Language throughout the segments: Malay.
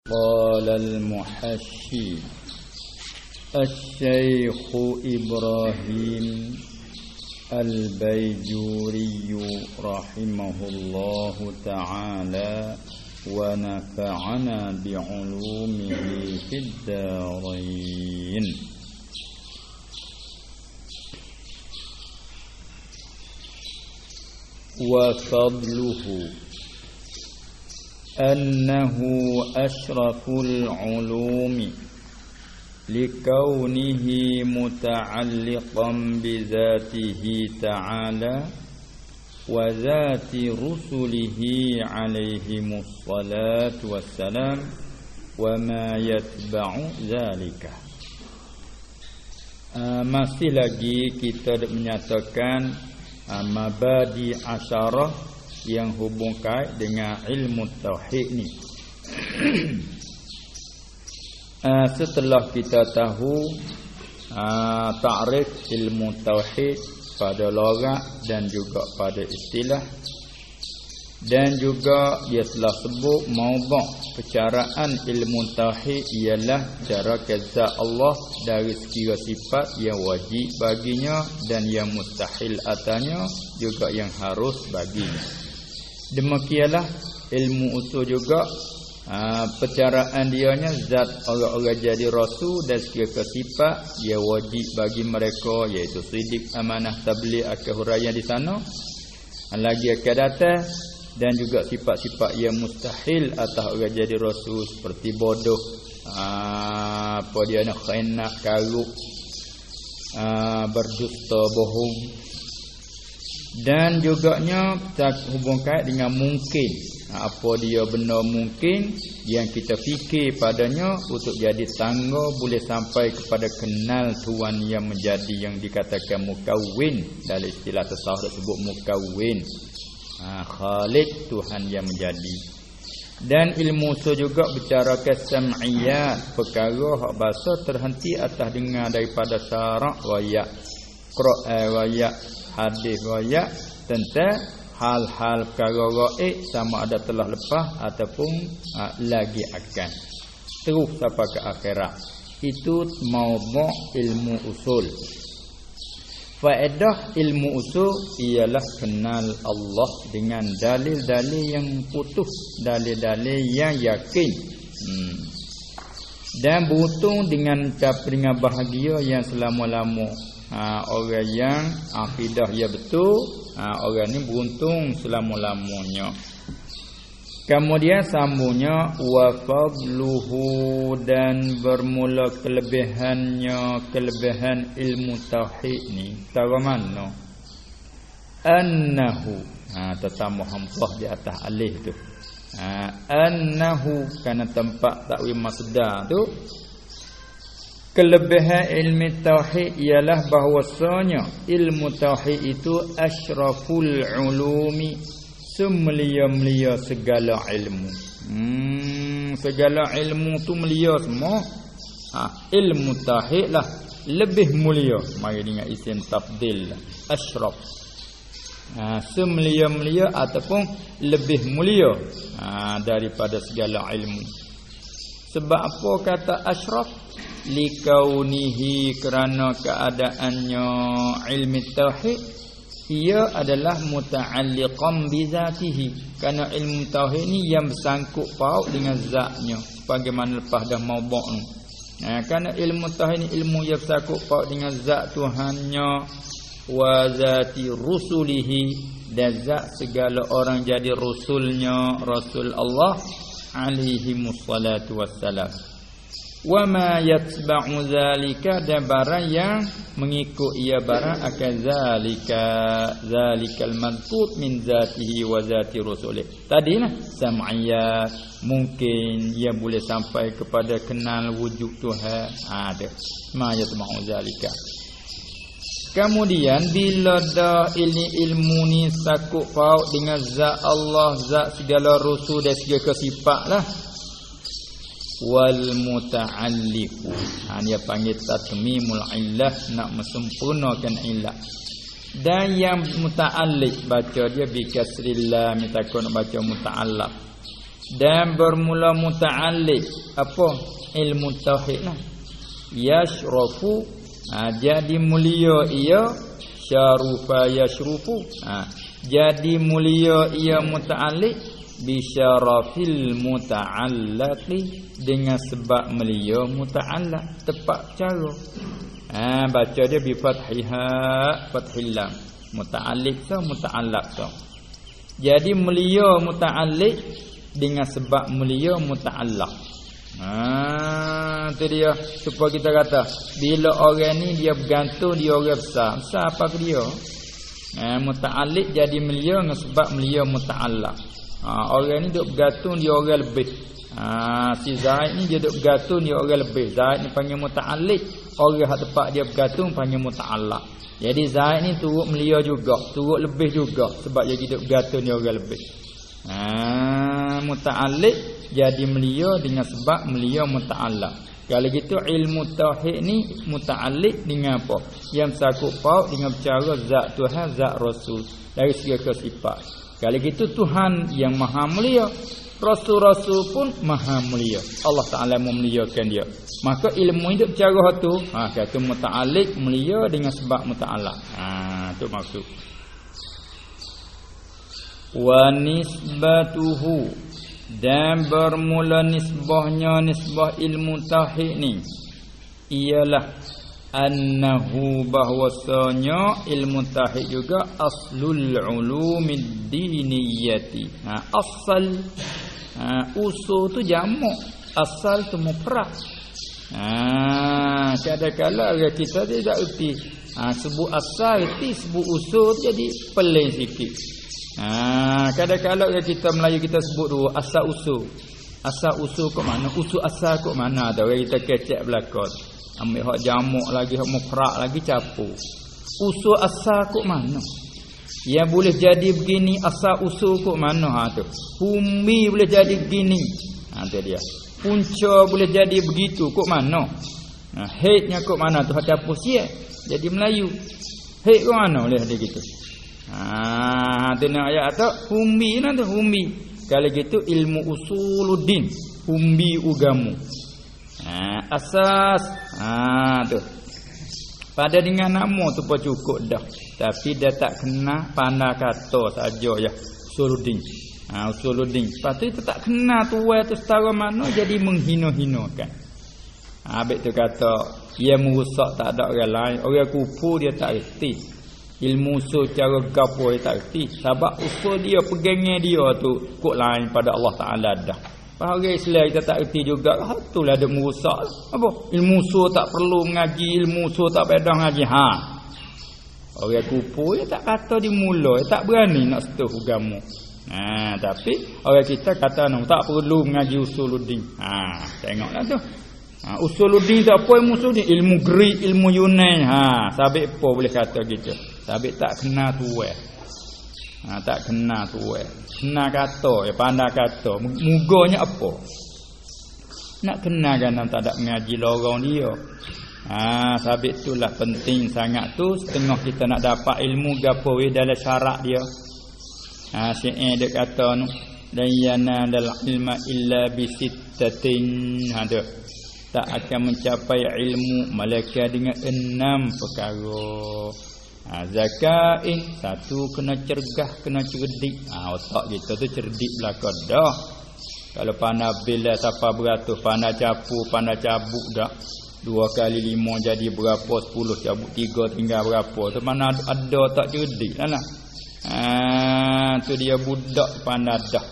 قال المحشي الشيخ إبراهيم البيجوري رحمه الله تعالى ونفعنا بعلومه في الدارين. وفضله أنه أشرف العلوم لكونه متعلقا بذاته تعالى وذات رسله عليهم الصلاة والسلام وما يتبع ذلك. Masih lagi kita menyatakan mabadi asyarah yang hubung kait dengan ilmu tauhid ni. Setelah kita tahu ta'rif ilmu tauhid pada logat dan juga pada istilah, dan juga dia telah sebut maudhu' percaraan ilmu tauhid ialah cara kezat Allah dari sekira sifat yang wajib baginya dan yang mustahil atanya juga yang harus baginya. Demikianlah ilmu usul juga percaraan dianya zat orang-orang jadi rasul dan sekira sifat yang wajib bagi mereka, iaitu sidik, amanah, tabligh, akal huraian di sana lagi akan datang, dan juga sifat-sifat yang mustahil atas orang jadi rasul seperti bodoh, apa dia nak khianat, karuk, berdusta, bohong, dan juganya hubung kait dengan mungkin. Apa dia benar mungkin yang kita fikir padanya untuk jadi tangga boleh sampai kepada kenal Tuhan yang menjadi, yang dikatakan mukawwin. Dalam istilah tasawuf disebut mukawwin, Khaliq, Tuhan yang menjadi. Dan ilmu usul juga bercara kesam'iyat, perkara hak bahasa terhenti atas dengar daripada syarak wayak, Quran wayak, hadis wayak, tentang hal-hal perkara gaib sama ada telah lepas ataupun lagi akan terus sampai ke akhirat. Itu maudhu' ilmu usul. Faedah ilmu usul ialah kenal Allah dengan dalil-dalil yang putus, dalil-dalil yang yakin, dan beruntung dengan capringan bahagia yang selama-lama. Orang yang akidah dia betul, orang ni beruntung selama-lamanya. Kemudian sambungnya wa fadluhu, dan bermula kelebihan ilmu tauhid ni tahu mana? Annahu, tertambah hamzah di atas alif tu. Annahu kerana tempat takwil masdar tu. Kelebihan ilmu tauhid ialah bahawasanya ilmu tauhid itu asyraful ulumi, semulia-mulia segala ilmu. Segala ilmu tu mulia semua. Ilmu tauhid lah lebih mulia. Mari dengan isim tafdil, asyraf. Semulia-mulia ataupun lebih mulia daripada segala ilmu. Sebab apa kata asyraf? Likaunihi, kerana keadaannya ilmu tauhid ia adalah muta'alliqan bi zatihi, kerana ilmu tauhid ni yang bersangkut paut dengan zatnya, sebagaimana lepas dah maudhu' ni. Kerana ilmu tauhid ni ilmu yang bersangkut paut dengan zat Tuhannya, wa zati rusulihi, dan zat segala orang jadi rasulnya, rasul Allah alaihi wassalatu wassalam. Wa ma yatba'u zalika, dan barang yang mengikut ia barang akan zalikal madhkut min zatihi wa zati rasulih. Tadilah sam'iyat, mungkin ia boleh sampai kepada kenal wujud Tuhan, ada ma yatba'u zalika. Kemudian bila dah ilmu ni sakut paut dengan zat Allah, zat segala rasul dan segala sifatlah, wal muta'alliqu, dia panggil tatmimul illah, nak mesempurnakan illah. Dan yang muta'alliq baca dia bi kasrillah, minta kau nak baca muta'allaq. dan bermula muta'alliq apa ilmu tauhid lah. Yashrafu jadi mulia ia, syarufa yashrufu jadi mulia ia muta'alliq bi syarafil muta'allaqi dengan sebab mulia muta'allaq tepat cara. Baca dia bi fathiha fathil lam muta'alliq so muta'allaq so. Jadi mulia muta'alliq dengan sebab mulia muta'allaq. Itu dia supaya kita kata bila orang ni dia bergantung dia orang besar apa ke dia? Muta'alliq jadi mulia dengan sebab mulia muta'allaq. Orang ni duk bergantung dia orang lebih. Si Zaid ni dia duk bergantung dia orang lebih. Zaid ni panggil muta'alliq. Orang hak tempat dia bergantung panggil muta'allaq. Jadi Zaid ni turut mulia juga, turut lebih juga sebab dia duk bergantung dia orang lebih. Muta'alliq jadi mulia dengan sebab mulia muta'allaq. Kalau gitu ilmu tauhid ni muta'alliq dengan apa? Yang sakup paut dengan bicara zat Tuhan, zat Rasul dari segala sifat. Kalau gitu Tuhan yang maha mulia, Rasul-Rasul pun maha mulia. Allah Ta'ala memuliakan dia. Maka ilmu itu bicara tu, kata muta'alliq mulia dengan sebab muta'allaq. Itu maksud. Wa nisbatuhu dan bermula nisbahnya nisbah ilmu tauhid ni ialah annahu bahwasanya ilmu tauhid juga aslul ulumid diniyati. Asal usul tu jamak, asal tu mufrad. Kadang-kadang orang kita tidak erti. Sebut asal erti, sebut usul jadi pelik sikit. Kadang-kadang orang kita Melayu kita sebut dua asal usul. Asal usul kok mana? Usul asal kok mana? Ada orang kita kecek belakang. Ambil hak jamak lagi, hak mufrad lagi campur. Usul asal kok mana? Yang boleh jadi begini asal usul kok mana? Tu. Bumi boleh jadi begini. Tu dia. Punca boleh jadi begitu kok mana? Headnya kok mana tu? Hak campur siap. Jadi Melayu. Head kok mana boleh ada gitu? Tu nak ayat tu humbi nah tu humbi. Kalau gitu ilmu usuluddin, humbi ugamu. Asas. Tu. Pada dengan nama tu pun cukup dah. Tapi dia tak kena pandai kata saja ya usuluddin. Usuluddin. Lepas tu tak kena tuai tu setara mana jadi menghina-hinakan. Habis tu kata ia merusak tak ada orang lain. Orang kufur dia tak reti. Ilmu usul cara gapo dia tak reti. Sebab usul dia pegangnya dia tu kok lain pada Allah Ta'ala dah. Orang Islam kita tak reti juga. Itulah dia merusak. Apa? Ilmu usul tak perlu mengaji, ilmu usul tak payah mengaji. Orang kufur dia tak kata di mula, dia tak berani nak setuh agama. Tapi orang kita kata tak perlu mengaji usuluddin. Tengoklah tu. Usuluddin tak apa ilmu usuluddin, ilmu Greek, ilmu Yunan. Sabik apa boleh kata gitu. Sabik tak kena tuai. Tak kena tuai. Kena kata, pandai kata. Muganya apa? Nak kena kan tak ada mengaji lorong dia. Sabit itulah penting sangat tu. Setengah kita nak dapat ilmu gapo dalam syarat dia. Syi'ir dia kata nu dan yanal ilma illa bisittatin. Tu tak akan mencapai ilmu malaikat dengan 6 perkara. Zakain satu kena cergah, kena cerdik. Otak kita tu cerdik belaka dah. Kalau pandai bila siapa beratus, pandai capu, pandai cabuk dah. 2 kali 5 jadi berapa? 10 cabuk 3 tinggal berapa? Tu mana ada tak cerdik lah. Tu dia budak pandai dah.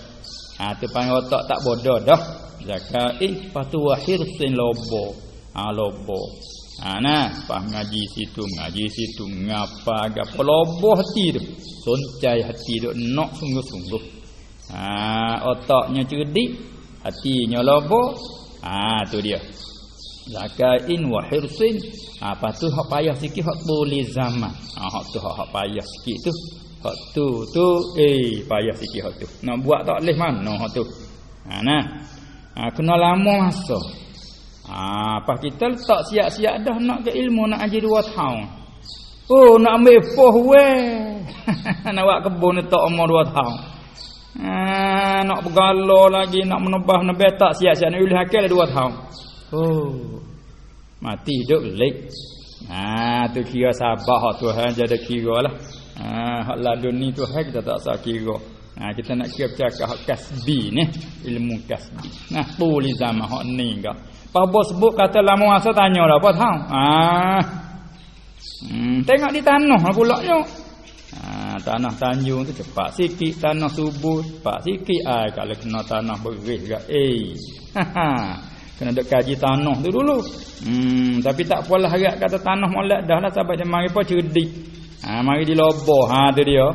Tu panggil otak tak bodoh dah. Zakain patu wahir sin lobo. Lobo. Pas ngaji situ ngapa gapo lobo hati tu. Soncai hati tu nak sungguh-sungguh. Otaknya cerdik, hatinya lobo. Tu dia. Zakain wa hirsin. Apa tu hak payah sikit hak boleh zaman. Hak tu hak payah sikit tu. Hak tu payah sikit hak tu. Nak buat tak leh mana hak tu. Kena lama masa. Pas kita letak siap-siap dah nak ke ilmu nak ajar 2 tahun. Nak ambil poh weh. Nak buat kebun letak umur 2 tahun. nak bergala lagi, nak menebah tak siap-siap nak ulih akal 2 tahun. Mati hidup lek. Tu kira sabar hak Tuhan jadi kira lah. Hak ladun ni Tuhan kita tak usah kira. Kita nak kira cakap hak kasbi ni, ilmu kasbi. Tuli zaman hak ni ke. Apa sebut kata lama masa tanya dah apa tahu. Tengok di tanah pula nyo. Tanah Tanjung tu cepat sikit, tanah Subuh cepat sikit. Kalau kena tanah beris ke kena duk kaji tanah tu dulu. Tapi tak apalah harap kata tanah molek dah lah sampai dia mari apa cerdik. Mari diloboh. Tu dia.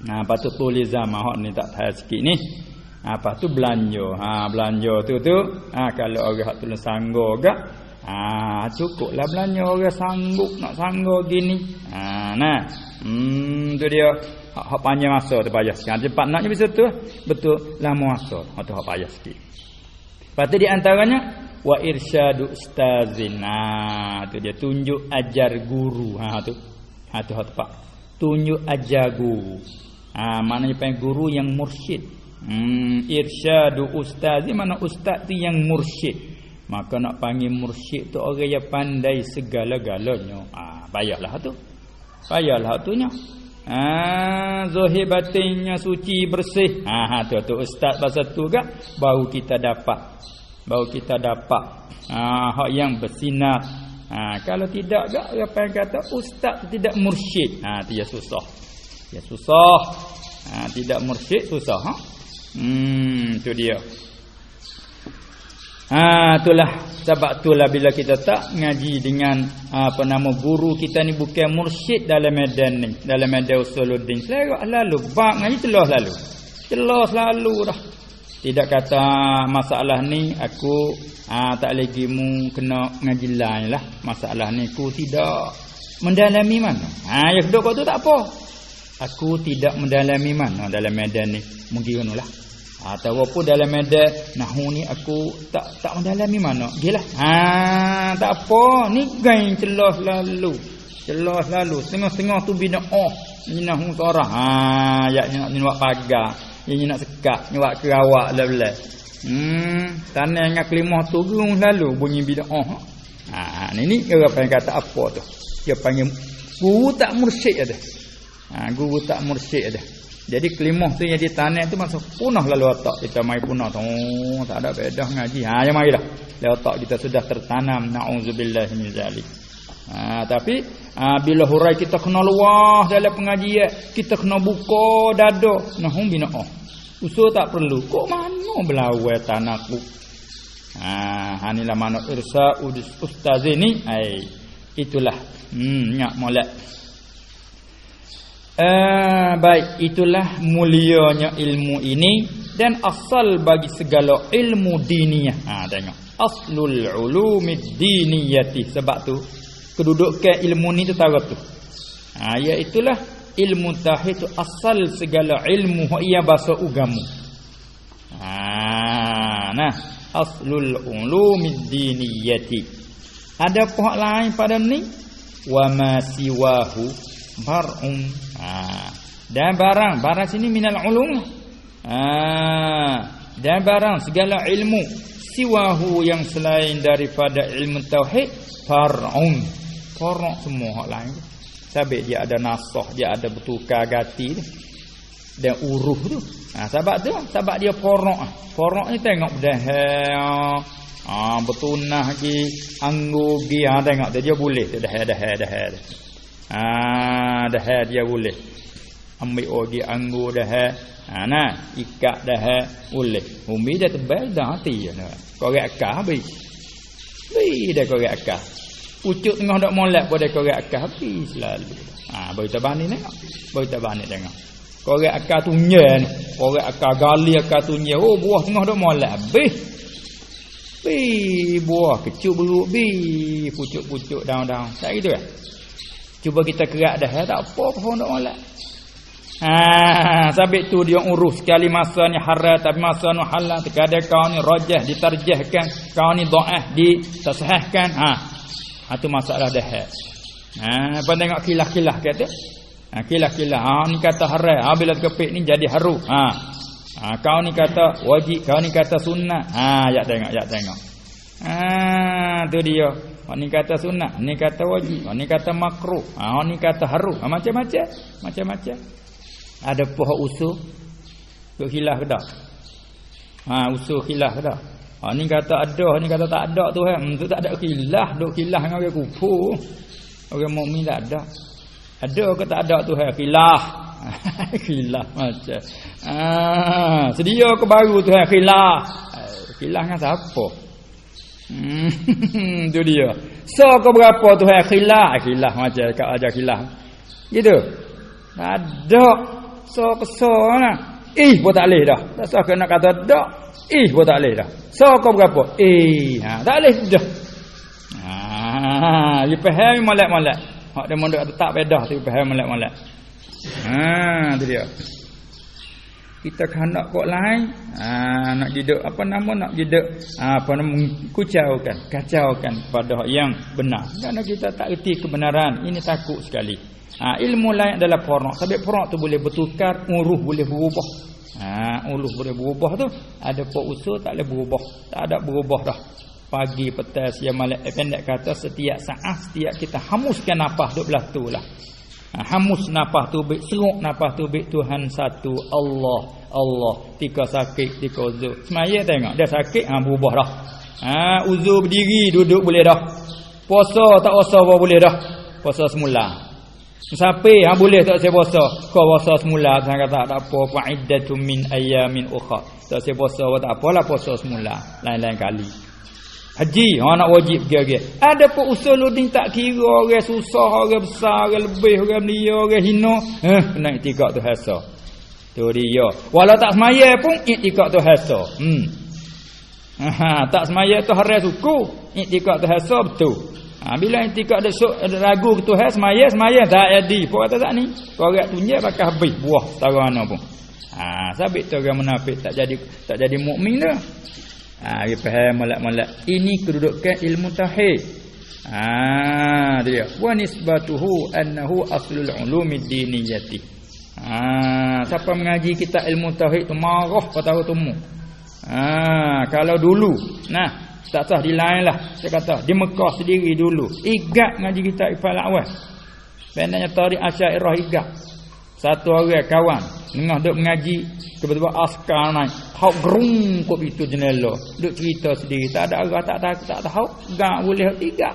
Lepas tu tulis zaman hak ni tak tahan sikit ni. Lepas tu belanja. Belanja tu kalau orang hak tulis sanggo gak. Cukuplah belanja orang sanggup nak sanggo gini. Tu dia hak panjang masa tu payah sikit. Cepat naknya bisa tu. Betul lama masa. Tu hak payah sikit. Lepas tu di antaranya wa irsyadu ustazin. Tu dia tunjuk ajar guru. Tu hak tepat. Tunjuk ajar guru. Maknanya pengen guru yang mursyid. Irsyadu ustazin mana ustaz tu yang mursyid. Maka nak panggil mursyid tu orang yang pandai segala-galanya. Payahlah tu. Payahlah tunya. Zahir batinnya suci bersih. Tu ustaz bahasa tu gak baru kita dapat. Hak yang bersinar. Kalau tidak gak apa yang kata ustaz tu tidak mursyid. Dia susah. Ya susah. Tidak mursyid susah. Tu dia. Itulah sebab itulah bila kita tak ngaji dengan guru kita ni bukan mursyid dalam medan ni, dalam medan usuluddin selera lalu bab ngaji celah selalu dah. Tidak kata masalah ni aku tak lagi mu kena ngaji lain lah, masalah ni aku tidak mendalami mana. Yang kedua kau tu tak apa, aku tidak mendalami mana dalam medan ni, mungkin lah. Atau apa dalam medan nahwu ni aku tak mendalami mana. Gilah. Tak apa, ni gain celah lalu. Setengah-setengah tu bid'ah. Ni nahwu seorang. Ayatnya nak buat pagar, ini nak sekat, ni buat kerawak belah. Tanah dengan kelimah tu gerung lalu bunyi bid'ah. Ni apa yang kata apa tu? Dia panggil guru tak mursyid ada. Guru tak mursyid ada. Jadi kelimah tu yang di tanah tu masuk punah lalu otak kita mai punah tu. Tak ada bedah ngaji. Yang marilah. Lalu otak kita sudah tertanam, naudzubillah min zalik. Tapi bila hurai kita kena luah dalam pengajian, kita kena buka dada. Nahum bina'ah. Usul tak perlu. Kok mana belawai tanahku? Inilah mana irsa ustaz ini. Itulah. Nyak molek. Baik, itulah mulianya ilmu ini dan asal bagi segala ilmu diniyah. Tengok, aslul ulumid diniyati. Sebab tu kedudukan ilmu ni tu tahu tu. Iaitulah ilmu tauhid tu asal segala ilmu ia bahasa agama. Aslul ulumid diniyati. Ada pihak lain pada ni wa ma siwahu bar'um. Dan barang sini minal ulum. Dan barang segala ilmu siwahu yang selain daripada ilmu tauhid far'un. Far'un semua hak lain. Sebab dia ada nasah, dia ada bertukar ganti dan uruh tu. Sebab dia far'un. Far'un ni tengok dah bertunah lagi anggur gi tengok dia boleh dah. Dah dia boleh ambil orgi anggur dah. Ikat dah boleh. Umi dah tebal dah hati dah. Korek akar habis. Dah korek akar. Pucuk tengah dak molek pada korek akar habis selalu. Baru tabani tengok. Korek akar tu nye ni. Korek akar gali akar tu nye. Buah tengah dak molek habis. Buah kecil beruk pucuk-pucuk daun-daun. Tak gitu kan? Cuba kita kerak dah tak apa pohon tak molek. Sabit tu dia urus sekali masa ni haram tapi masa ni halal. Terkadang kau ni rajah ditarjihkan, kau ni dhaif ditasahihkan. Itu masalah dah. Apa tengok kilah-kilah kata. Kilah-kilah ni kata haram. Bila kepik ni jadi haru. Kau ni kata wajib, kau ni kata sunat. Ya tengok. Tu dia. Hak ni kata sunat, ni kata wajib, hak ni kata makruh, hak ni kata haram. Macam-macam. Ada pohon usul duk khilaf ke tak? Usul khilaf ke tak? Hak ni kata ada, hak ni kata tak ada tu tu tak ada khilaf, duk khilaf dengan orang kufur. Orang mukmin tak ada. Ada ke tak ada tu khilaf. Khilaf macam. Sedia ke baru tu khilaf. Khilaf dengan siapa? Tu dia. So kau berapa tu khilaf macam kat ajar khilaf. Gitu. Ada. So lah. Pun tak leh dah. Tak sah kena kata dak. Pun tak leh dah. So kau berapa? Tak leh dah. Dia faham molek-molek. Hak dia mondok tak pedah tu faham molek-molek. Tu dia. Kita hendak kok lain, nak jiduk nak jiduk kacaukan pada yang benar. Kerana kita tak erti kebenaran, ini takut sekali. Ilmu lain adalah porak. Sebab porak tu boleh bertukar, uruh boleh berubah. Uruh boleh berubah tu, ada usul tak boleh berubah. Tak ada berubah dah. Pagi, petang, siang, malam, pendek kata setiap saat, setiap kita hamuskan nafas duk belah tu lah. Hamus nafas tu baik, seruk nafas tu baik, Tuhan satu, Allah. Tika sakit, tika uzur. Semaya tengok dia sakit, berubah dah. Uzur berdiri, duduk boleh dah. Puasa tak puasa apa boleh dah. Puasa semula. Sampai boleh tak saya puasa. Kau puasa semula, Tuhan kata tak apa, fa'iddatum min ayyamin ukhra. Tak saya puasa tak apalah, puasa semula. Lain-lain kali. Haji, nak wajib pergi. Ada pun usuluddin tak kira orang susah, orang besar, orang lebih, orang belia, orang hina. Kena iktikad tu hasa. Tu dia. Walau tak semaya pun iktikad tu hasa. Tak semaya tu hari suku, iktikad tu hasa betul. Bila iktikad ada ragu ke Tuhan, semaya tak jadi. Apa kata tak ni? Orang tunjuk bakal habis buah setara mana pun. Sabit tu orang munafik tak jadi mukmin dah. Dia faham molek-molek. Ini kedudukan ilmu tauhid. Dia. Wa nisbatuhu annahu aslul ulumid diniyati. Siapa mengaji kita ilmu tauhid tu marah pada temu. Kalau dulu, tak sah di lain lah. Saya kata di Mekah sendiri dulu. Igat ngaji kita ifal awal. Benarnya tarik Asy'ariyah igat. Satu orang kawan tengah duk mengaji, tiba-tiba askar naik, hau gerung kop itu jendela, duk cerita sendiri, tak ada arah, tak tahu, gak boleh tiga.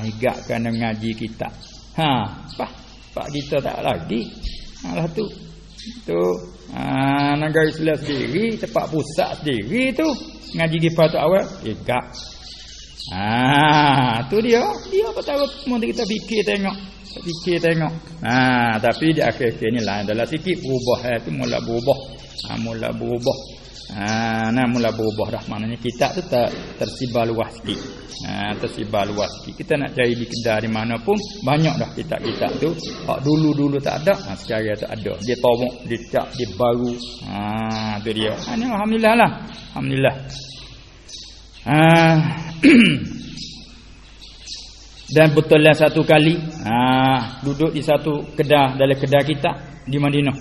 Igak kena mengaji kita. Pak kita tak lagi. Lah tu. Negara Islam sendiri, tempat pusat sendiri tu, ngaji kita tu awal, igak. Tu dia pertama kita fikir tengok. Tapi di akhir-akhir ni lain adalah sikit berubah. Itu mula berubah. Mula berubah dah. Maknanya kitab tu tersebar luas sikit. Kita nak cari di kedai di mana pun banyak dah kitab-kitab tu. Hak dulu tak ada, sekarang tu ada. Dia tomok, dia cap, dia baru. Tu dia. Ni alhamdulillah lah. Alhamdulillah. Dan betullah satu kali duduk di satu kedai, dalam kedai kita di Madinah.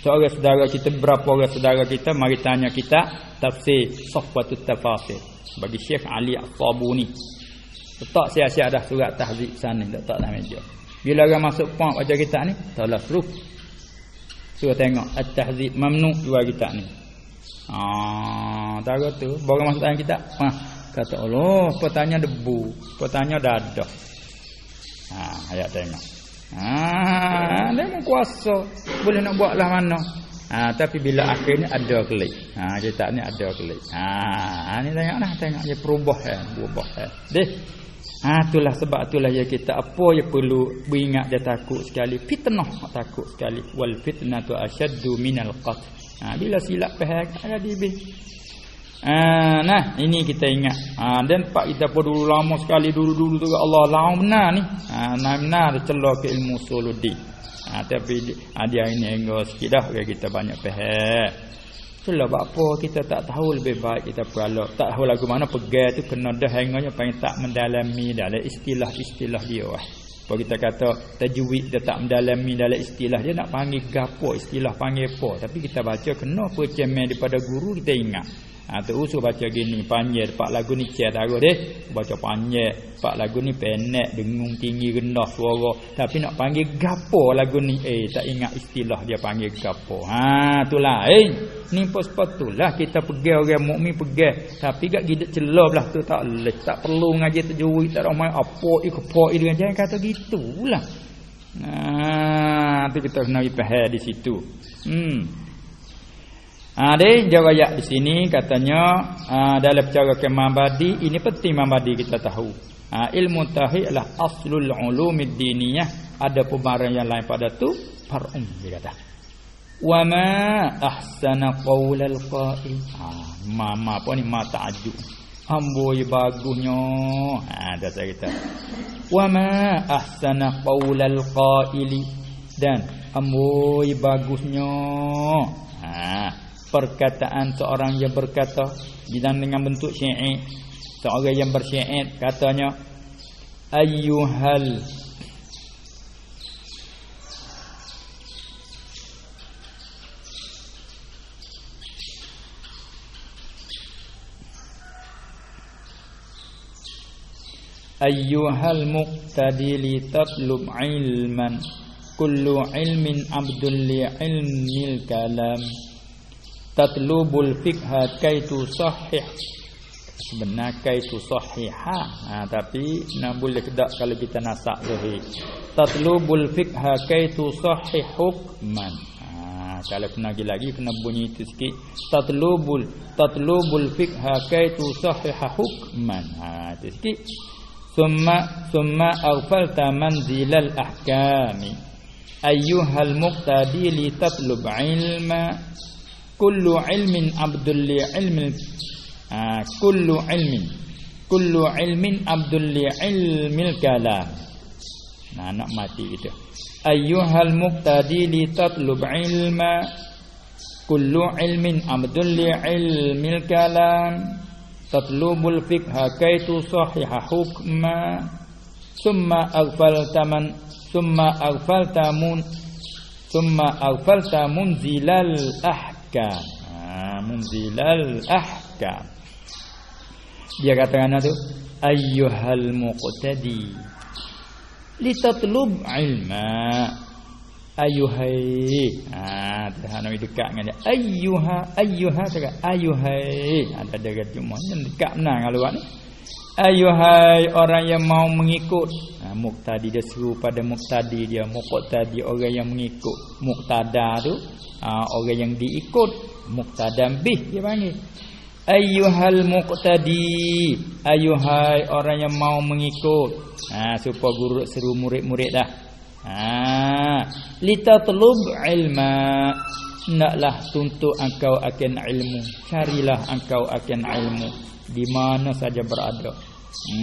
Seorang saudara kita, berapa orang saudara kita mari tanya kita tafsir Safwatut Tafasir bagi Syekh Ali Al-Sabuni. Letak siap-siap dah surat tahzib sana, letak dalam meja. Bila orang masuk pom baca kita ni, tolak suruh tengok at-tahzib mamnu dua kita ni. Tahu tu baru masuk dalam kita. Kata Allah, petanya debu, petanya dadah. Ayat tengok. Dia mau kuasa, boleh nak buatlah mana. Tapi bila akhirnya ada kelik. Kita ni ada kelik. Ni tengok dia berubah Deh. Itulah sebab itulah ya kita apa yang perlu beringat dia takut sekali fitnah, takut sekali. Wal fitnatu asyaddu minal qatl. Bila silap faham ada dibih. Ini kita ingat. Dan pak kita pun dulu lama sekali dulu tu Allah laum benar ni. Benar celok ke ilmu usuluddin. Tapi dia ini enggak sikit dah kita banyak faham. Itulah apa kita tak tahu lebih baik kita perlu. Tak tahu lagu mana pegang tu kena dah hanganya paling tak mendalami dalam istilah-istilah dia. Kalau kita kata tajwid dia tak mendalami dalam istilah dia nak panggil gapo, istilah panggil apa. Tapi kita baca kena percemen daripada guru kita ingat. Tu usul baca gini, panjang pak lagu ni cer darah deh. Baca panjang, pak lagu ni pendek, dengung tinggi rendah suara. Tapi nak panggil gapo lagu ni tak ingat istilah dia panggil gapo. Tu lain. Ni sepatutlah kita pegang orang mukmin pegang. Tapi gak gidat celah belah tu tak leh, tak perlu ngaji tajwid tak ramai apa ikepo dengan jangan kata gitulah. Tu kita kena faham di situ. Ada jawab di sini katanya dalam cara kemambadi ini penting mambadi kita tahu. Ilmu tauhid adalah aslul ulumid diniyah. Ada pembarang yang lain pada tu far'um dia kata. Wa ma ahsana qaulal qail. Ma apa ni ma ta'ajjub. Amboi bagusnya. Dah saya kata. Wa ma ahsana qaulal qaili dan amboi bagusnya. Perkataan seorang yang berkata dengan bentuk syair. Seorang yang bersyair katanya ayyuhal ayyuhal muqtadi li tatlub ilman kullu ilmin abdul li ilmil kalam tatlubul fiqha kaitu sahih. Sebenarnya kaitu sahiha, tapi nak boleh kedak kalau kita nasak sahih. Tatlubul fiqha kaitu sahih hukman. Kalau kena lagi kena bunyi itu sikit. Tatlubul fiqha kaitu sahih hukman. Itu sikit. Summa aghfalta manzilal ahkami ayyuhal muqtadi li tatlub ilma kullu ilmin abdul li ilmil kullu ilmin abdul li ilmil kalam. Nak mati gitu. Ayyuhal muqtadi li tatlub ilma kullu ilmin abdul li ilmil kalam tatlubul fiqha kaitu sahiha hukma summa aghfalta munzilal ahkam. Munzilal ahkam. Dia katakan tu ayyuhal muqtadi litatlub ilma. Ayyuhai. Tahan dekat dengan dia. Ayyuha cakap ayyuhai. Ada cuma dekat benar kalau buat ni. Ayyuhai orang yang mau mengikut. Muqtadi dia seru pada muqtadi dia. Muqtadi orang yang mengikut. Muqtada tu orang yang diikut. Muqtadam bih dia panggil. Ayyuhal muqtadi. Ayyuhai orang yang mau mengikut. Supaya guru seru murid-murid dah. Litatlub ilma. Naklah tuntut engkau akan ilmu. Carilah engkau akan ilmu di mana saja berada.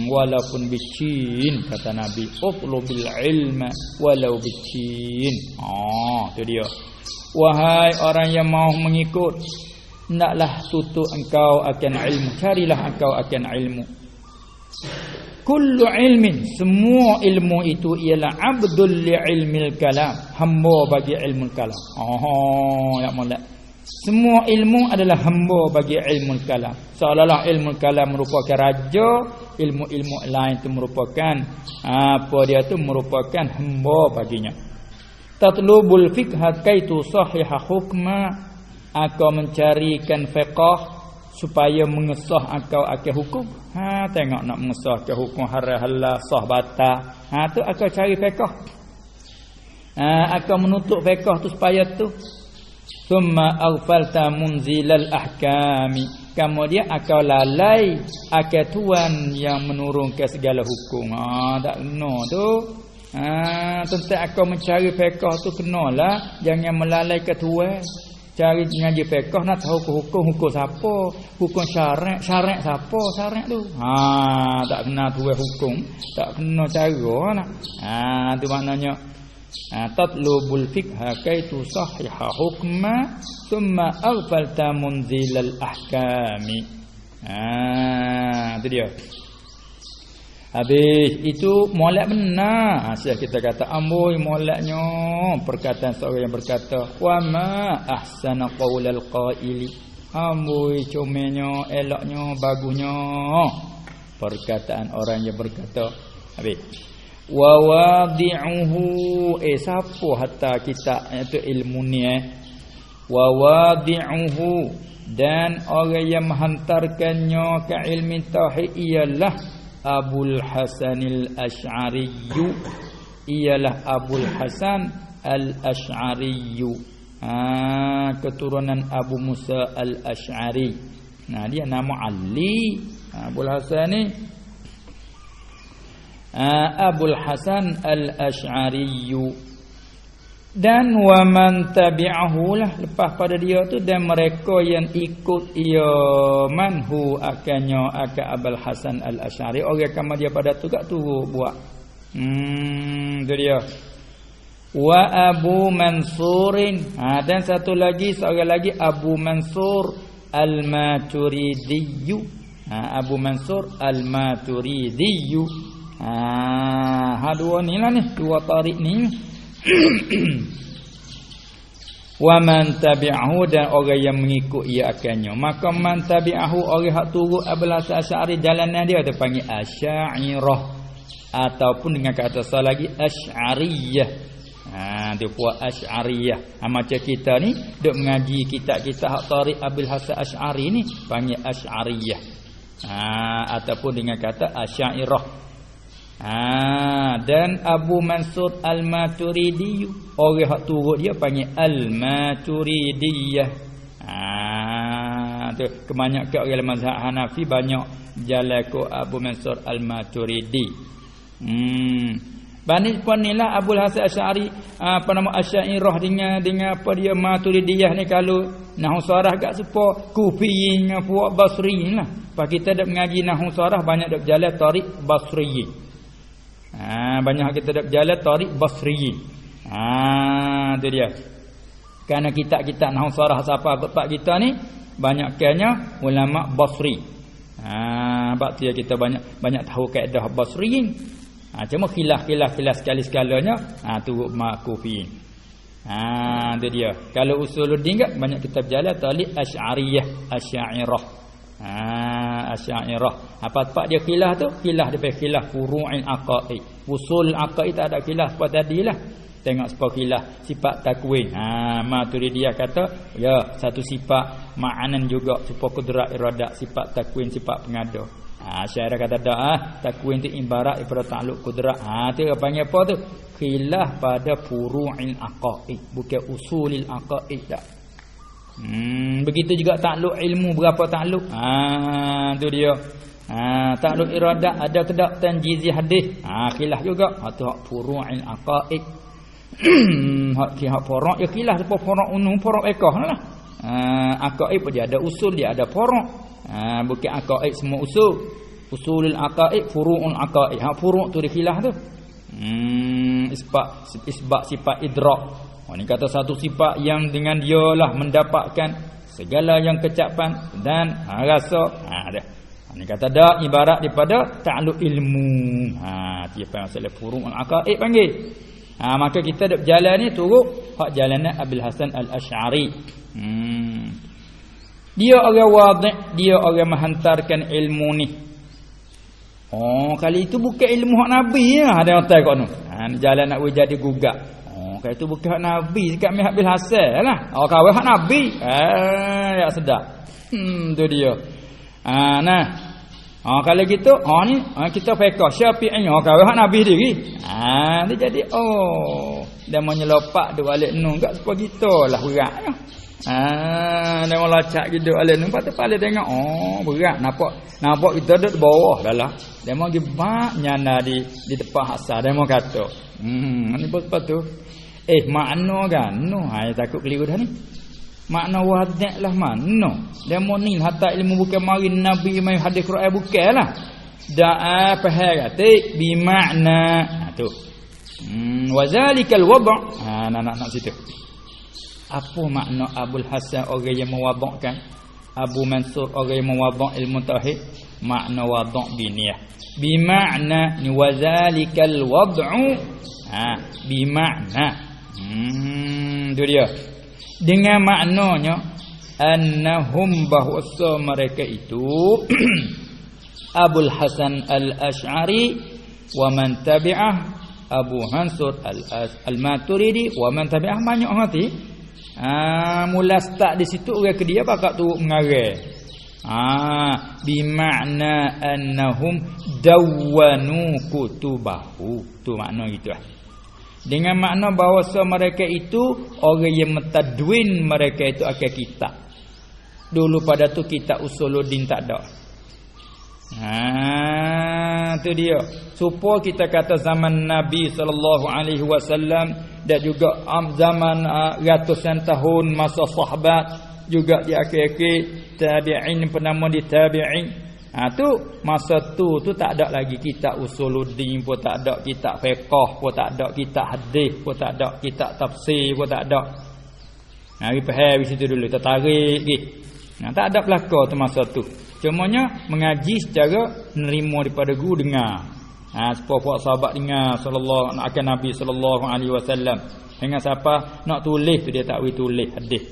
Walaupun bicin kata Nabi, utlubil ilma walau bicin. Tu dia. Wahai orang yang mau mengikut, naklah tuntut engkau akan ilmu. Carilah engkau akan ilmu. Kullu ilmin, semua ilmu itu ialah abdul li ilmil kalam, hamba bagi ilmu kalam. Ya molek. Semua ilmu adalah hamba bagi ilmu kalam. Seolah-olah ilmu kalam merupakan raja, ilmu-ilmu lain itu merupakan apa dia tu merupakan hamba baginya. Tatlubul fiqha kaitu sahiha hukma, aku mencarikan fiqh supaya mengesah engkau akan hukum. Tengok nak mengesah ke hukum haram halal sah batal. Tu aku cari fiqh. Aku menuntut fiqh tu supaya tu. Thumma aghfalta munzilal ahkami. Kemudian aku lalai akan tuan yang menurunkan segala hukum. Tak kena tu. Tentang aku mencari fiqh tu kenalah jangan melalai ke tuan. Cari ngaji fiqh nak tahu hukum siapa, hukum syarak siapa syarak tu. Tak kena tuai hukum, tak kena cara nak. Tu maknanya tatlubul fiqha kaitu sahiha hukma thumma aghfalta munzilal ahkami. Tu dia. Habis itu molek benar. Syekh kita kata amboi moleknya perkataan seorang yang berkata wa ma ahsana qaulal qaili. Amboi comelnya, eloknya, bagusnya perkataan orang yang berkata. Habis wa wadi'uhu siapa hatta kita itu ilmu ni wa wadi'uhu dan orang yang menghantarkannya ke ilmu tauhid ialah Abul Hasanil Asy'ari, ialah Abul Hasan Al-Asy'ari, keturunan Abu Musa Al-Asy'ari. Nah dia nama Ali. Abul Hasan ni Abul Hasan Al-Asy'ari. Dan wa man tabi'ahu lah lepas pada dia tu dan mereka yang ikut ia manhu akannya akan Abul Hasan Al-Asy'ari orang kama dia pada tu kat tu buat tu dia. Wa Abu Mansurin dan satu lagi seorang lagi Abu Mansur Al-Maturidi. Abu Mansur Al-Maturidi. Dua ni lah ni, dua tarik ni. Wa man tabi'ahu dan orang yang mengikut ia akannya. Maka man tabi'ahu orang hak turut Abul Hasan Asy'ari jalanan dia panggil Asy'ariyah ataupun dengan kata salah lagi Asy'ariyah. Dia buat Asy'ariyah. Macam kita ni duk mengaji kitab-kitab hak tarik Abul Hasan Asy'ari ni panggil Asy'ariyah. Ataupun dengan kata Asy'ariyah. Dan Abu Mansur Al-Maturidi orang hak turut dia panggil Al-Maturidiyah. Tu kebanyakan orang mazhab Hanafi banyak jalan ke Abu Mansur Al-Maturidi. Banilah Abul Hasan Asy'ari nama Asy'ariyah dengan apa dia Maturidiyah ni kalau nahwu sarah gak sepo Kufiyin puak Basriyin lah. Pas kita dak mengaji nahwu sarah banyak dak jalan tarik Basriyin. Banyak kita dak jalan tarik Basriyin. Tu dia. Karena kitab-kitab nahwu sarah siapa bapak kita ni banyaknya ulama Basri. Sebab tu kita banyak tahu kaedah Basriyin. Cuma khilaf sekali-sekalanya turut Kufiyin. Tu dia. Kalau Usuluddin kan banyak kitab jalan tarik Asy'ariyah, Asy'ariyah. Asy'ariyah. Apa-apa dia khilaf tu? Khilaf dia panggil khilaf furu'il aqaid. Usul aqaid tak ada khilaf apa tadilah. Tengok sepah khilaf sifat takwin. Maturidiyah kata ya satu sifat ma'anan juga supaya kudrat iradat sifat takwin sifat pengada. Syairah kata takwin tu ibarat daripada takluk kudrat. Tu panggil apa tu? Khilaf pada furu'il aqaid, bukan usulil aqaid tak. Begitu juga takluk ilmu berapa takluk. Tu dia. Takluk iradat ada ke tak tanjizi hadis. Khilaf juga. Tu hak furu'il aqaid. Hak furu' ya khilaf apa furu' unum furu' ekah lah. Aqaid pun dia ada usul dia ada furu'. Bukan aqaid semua usul. Usulul aqaid furu'ul aqaid. Furu' tu di khilaf tu. Isbat sifat idrak. Ni kata satu sifat yang dengan dialah mendapatkan segala yang kecapan dan rasa. Dah. Ni kata dak ibarat daripada ta'alluq ilmu. Dia panggil masalah furu'ul aqaid panggil. Maka kita dak berjalan ni turut hak jalanan Abul Hasan Al-Asy'ari. Dia orang wadih, dia orang menghantarkan ilmu ni. Kali itu bukan ilmu hak Nabi ya, ada orang tahu ni. Jalan nak jadi gugak. Kali itu bukan hak Nabi dekat Abul Hasan lah. Kawan hak Nabi. Ya sedap. Tu dia. Kalau gitu, ni kita fiqh Syafi'i kawan hak Nabi diri. Dia jadi dia menyelopak duk balik nun kat sepa kita lah berat ya. Dia melacak gitu balik nun patut balik tengok berat nampak kita duduk di bawah dah lah. Dia mau gibak nyana di depan asal dia mau kata. Ni apa tu? Makna kan? Takut keliru dah ni. Makna wadah lah mana? Dia mau ni hatta ilmu bukan mari Nabi mai hadis Quran bukan lah. Dah faham kata bi makna tu. Wazalikal wad'. Nak situ. Apa makna Abul Hasan orang yang mewadahkan, Abu Mansur orang yang mewadah ilmu tauhid? makna wad' biniyah. Bimakna ni wazalikal wad'u. Bimakna. Itu dia. Dengan maknanya annahum bahwasa mereka itu Abul Hasan Al-Asy'ari wa man tabi'ah, Abu Mansur Al-Maturidi wa man tabi'ah, banyak hati. Mula start di situ orang ke dia bakal turut mengarang. Bimakna annahum dawwanu kutubahu. Tu makna gitu. Dengan makna bahawa mereka itu orang yang mentadwin mereka itu akan kitab. Dulu pada tu kitab Usuluddin tak ada. Tu dia. Supaya kita kata zaman Nabi SAW dan juga zaman ratusan tahun masa sahabat, juga di akhir-akhir tabi'in, penama di tabi'in. Tu masa tu tak ada lagi kitab Usuluddin pun tak ada, kitab fiqh pun tak ada, kitab hadis pun tak ada, kitab tafsir pun tak ada. Mari faham di situ dulu, tertarik gi. Tak ada pelaka tu masa tu. Cumanya mengaji secara menerima daripada guru dengar. Supaya sahabat dengar sallallahu akan Nabi sallallahu alaihi wasallam. Dengan siapa nak tulis tu dia tak boleh tulis hadis.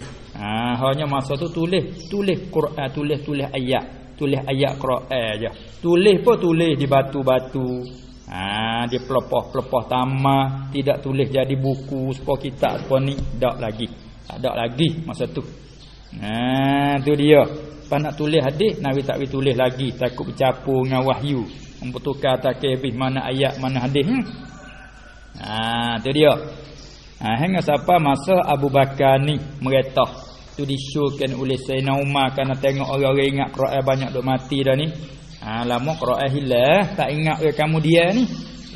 Hanya masa tu tulis Quran, tulis ayat. Tulis ayat Quran aja. Tulis pun tulis di batu-batu. Dia pelepah-pelepah tamah, tidak tulis jadi buku supaya kitab apa ni, tak lagi. Tak ada lagi masa tu. Tu dia. Pas nak tulis hadis, Nabi tak boleh tulis lagi, takut bercampur dengan wahyu. Membutuhkan takbih mana ayat mana hadis. Tu dia. Hingga siapa masa Abu Bakar ni meretah. Tu disyurkan oleh Sayyidina Umar kerana tengok orang-orang ingat Quran banyak duk mati dah ni. Lama Quran hilang, tak ingat ke kamu dia ni.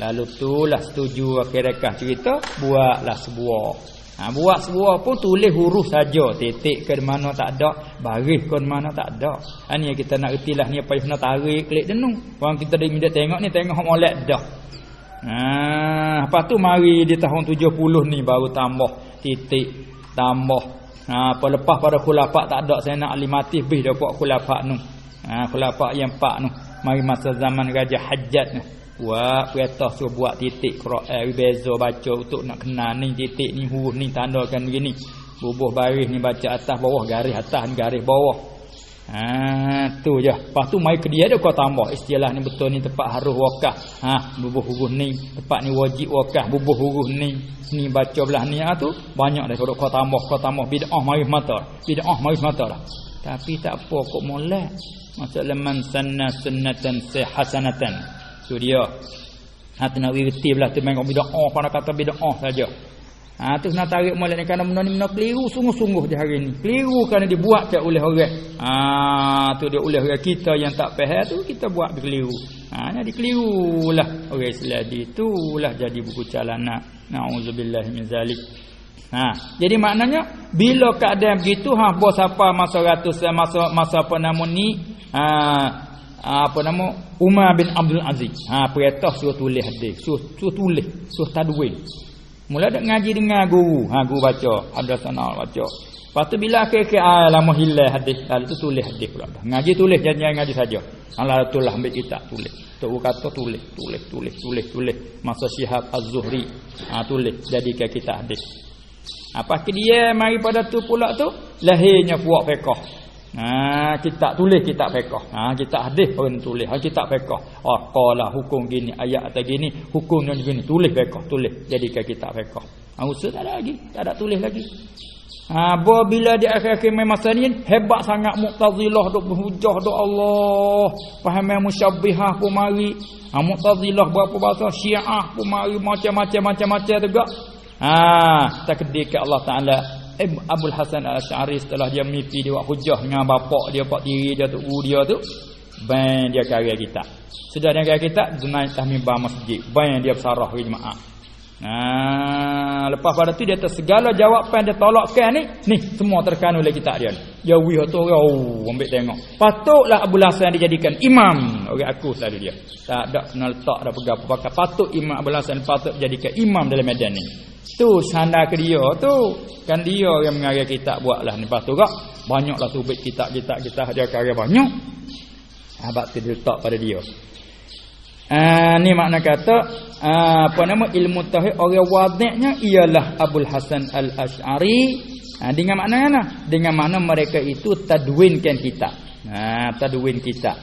Lalu tulah setuju akhir-akhir cerita, buatlah sebuah. Buat sebuah pun tulis huruf saja, titik ke mana tak ada, baris ke mana tak ada. Ni yang kita nak retilah ni apa yang nak tarik klik denung. Orang kita dah minta tengok ni, tengok molek dah. Lepas tu mari di tahun 70 ni baru tambah titik, tambah apa lepas pada khulafah tak ada, saya nak Ali mati bih dah buat khulafah nu. Khulafah yang 4 nu. Mari masa zaman Raja Hajjaj ni. Buat perintah suruh buat titik Quran, beza baca untuk nak kenal ni titik ni, huruf ni tandakan begini. Bubuh baris ni baca atas bawah, garis atas ni garis bawah. Tu je. Lepas tu mari ke dia ada kau tambah istilah ni betul ni tepat harus wakaf. Bubuh huruf ni, tepat ni wajib wakaf, bubuh huruf ni. Ni baca belah ni tu banyak dah kau tambah bid'ah mari mata. Bid'ah mari mata dah. Tapi tak apa kok molek. Masalah man sanna sunnatan hasanatan. Tu dia. Tu nak reti belah tu main bid'ah, pada kata bid'ah saja. Tu nak tarik molek ni kerana benda ni benda keliru sungguh-sungguh di hari ni. Keliru kerana dibuat oleh orang. Tu dia oleh orang kita yang tak faham tu kita buat keliru. Jadi kelirulah orang Islam itulah jadi buku calana. Nauzubillahi min zalik. Jadi maknanya bila keadaan begitu bos apa masa ratus masa apa nama ni apa nama Umar bin Abdul Aziz. Perintah suruh tulis hadis, suruh tulis, suruh tadwin. Mula dak ngaji dengan guru, guru baca, hadrasana baca. Lepas tu bila akhir-akhir lama hilang hadis, lalu tu tulis hadis pula dah. Ngaji tulis jangan ngaji saja. Allah tulah ambil kitab tulis. Tok kata tulis. Masa Syihab Az-Zuhri tulis jadikan kitab hadis. Apa ke dia mari pada tu pula tu lahirnya puak fiqh. Kitab tulis kitab fiqh. Kitab hadis pun tulis. Kitab fiqh. Qala hukum gini, ayat atau gini, hukumnya gini, tulis fiqh, tulis jadikan kitab fiqh. Usul tak ada lagi, tak ada tulis lagi. Bila di akhir-akhir masa ni hebat sangat Mu'tazilah duk berhujah duk Allah. Faham musyabbihah pun mari. Mu'tazilah berapa bahasa, Syiah pun mari macam-macam juga. Takdir ke Allah Taala. Abul Hasan Al-Asy'ari setelah dia mimpi dia buat hujah dengan bapak dia, pak tiri dia tu, dia tu, ban dia karya kitab. Sudah dia karya kitab, naik atas mimbar masjid, ban dia bersarah ke jemaah. Lepas pada tu dia segala jawapan dia tolakkan ni semua terkandung oleh kitab dia. Ya wih tu ambil tengok. Patutlah Abul Hasan dijadikan imam. Orang aku selalu dia. Tak ada kena letak dah pegang pakai. Patut Imam Abul Hasan patut dijadikan imam dalam medan ni. Tu sandar ke dia tu. Kan dia yang mengarang kitab buatlah ni. Lepas tu kak banyaklah subit kitab dia karya banyak. Bab tu diletak pada dia. Ni makna kata apa nama ilmu tauhid orang wadihnya ialah Abul Hasan Al-Asy'ari. Dengan makna mana? Dengan makna mereka itu tadwinkan kitab. Tadwin kitab.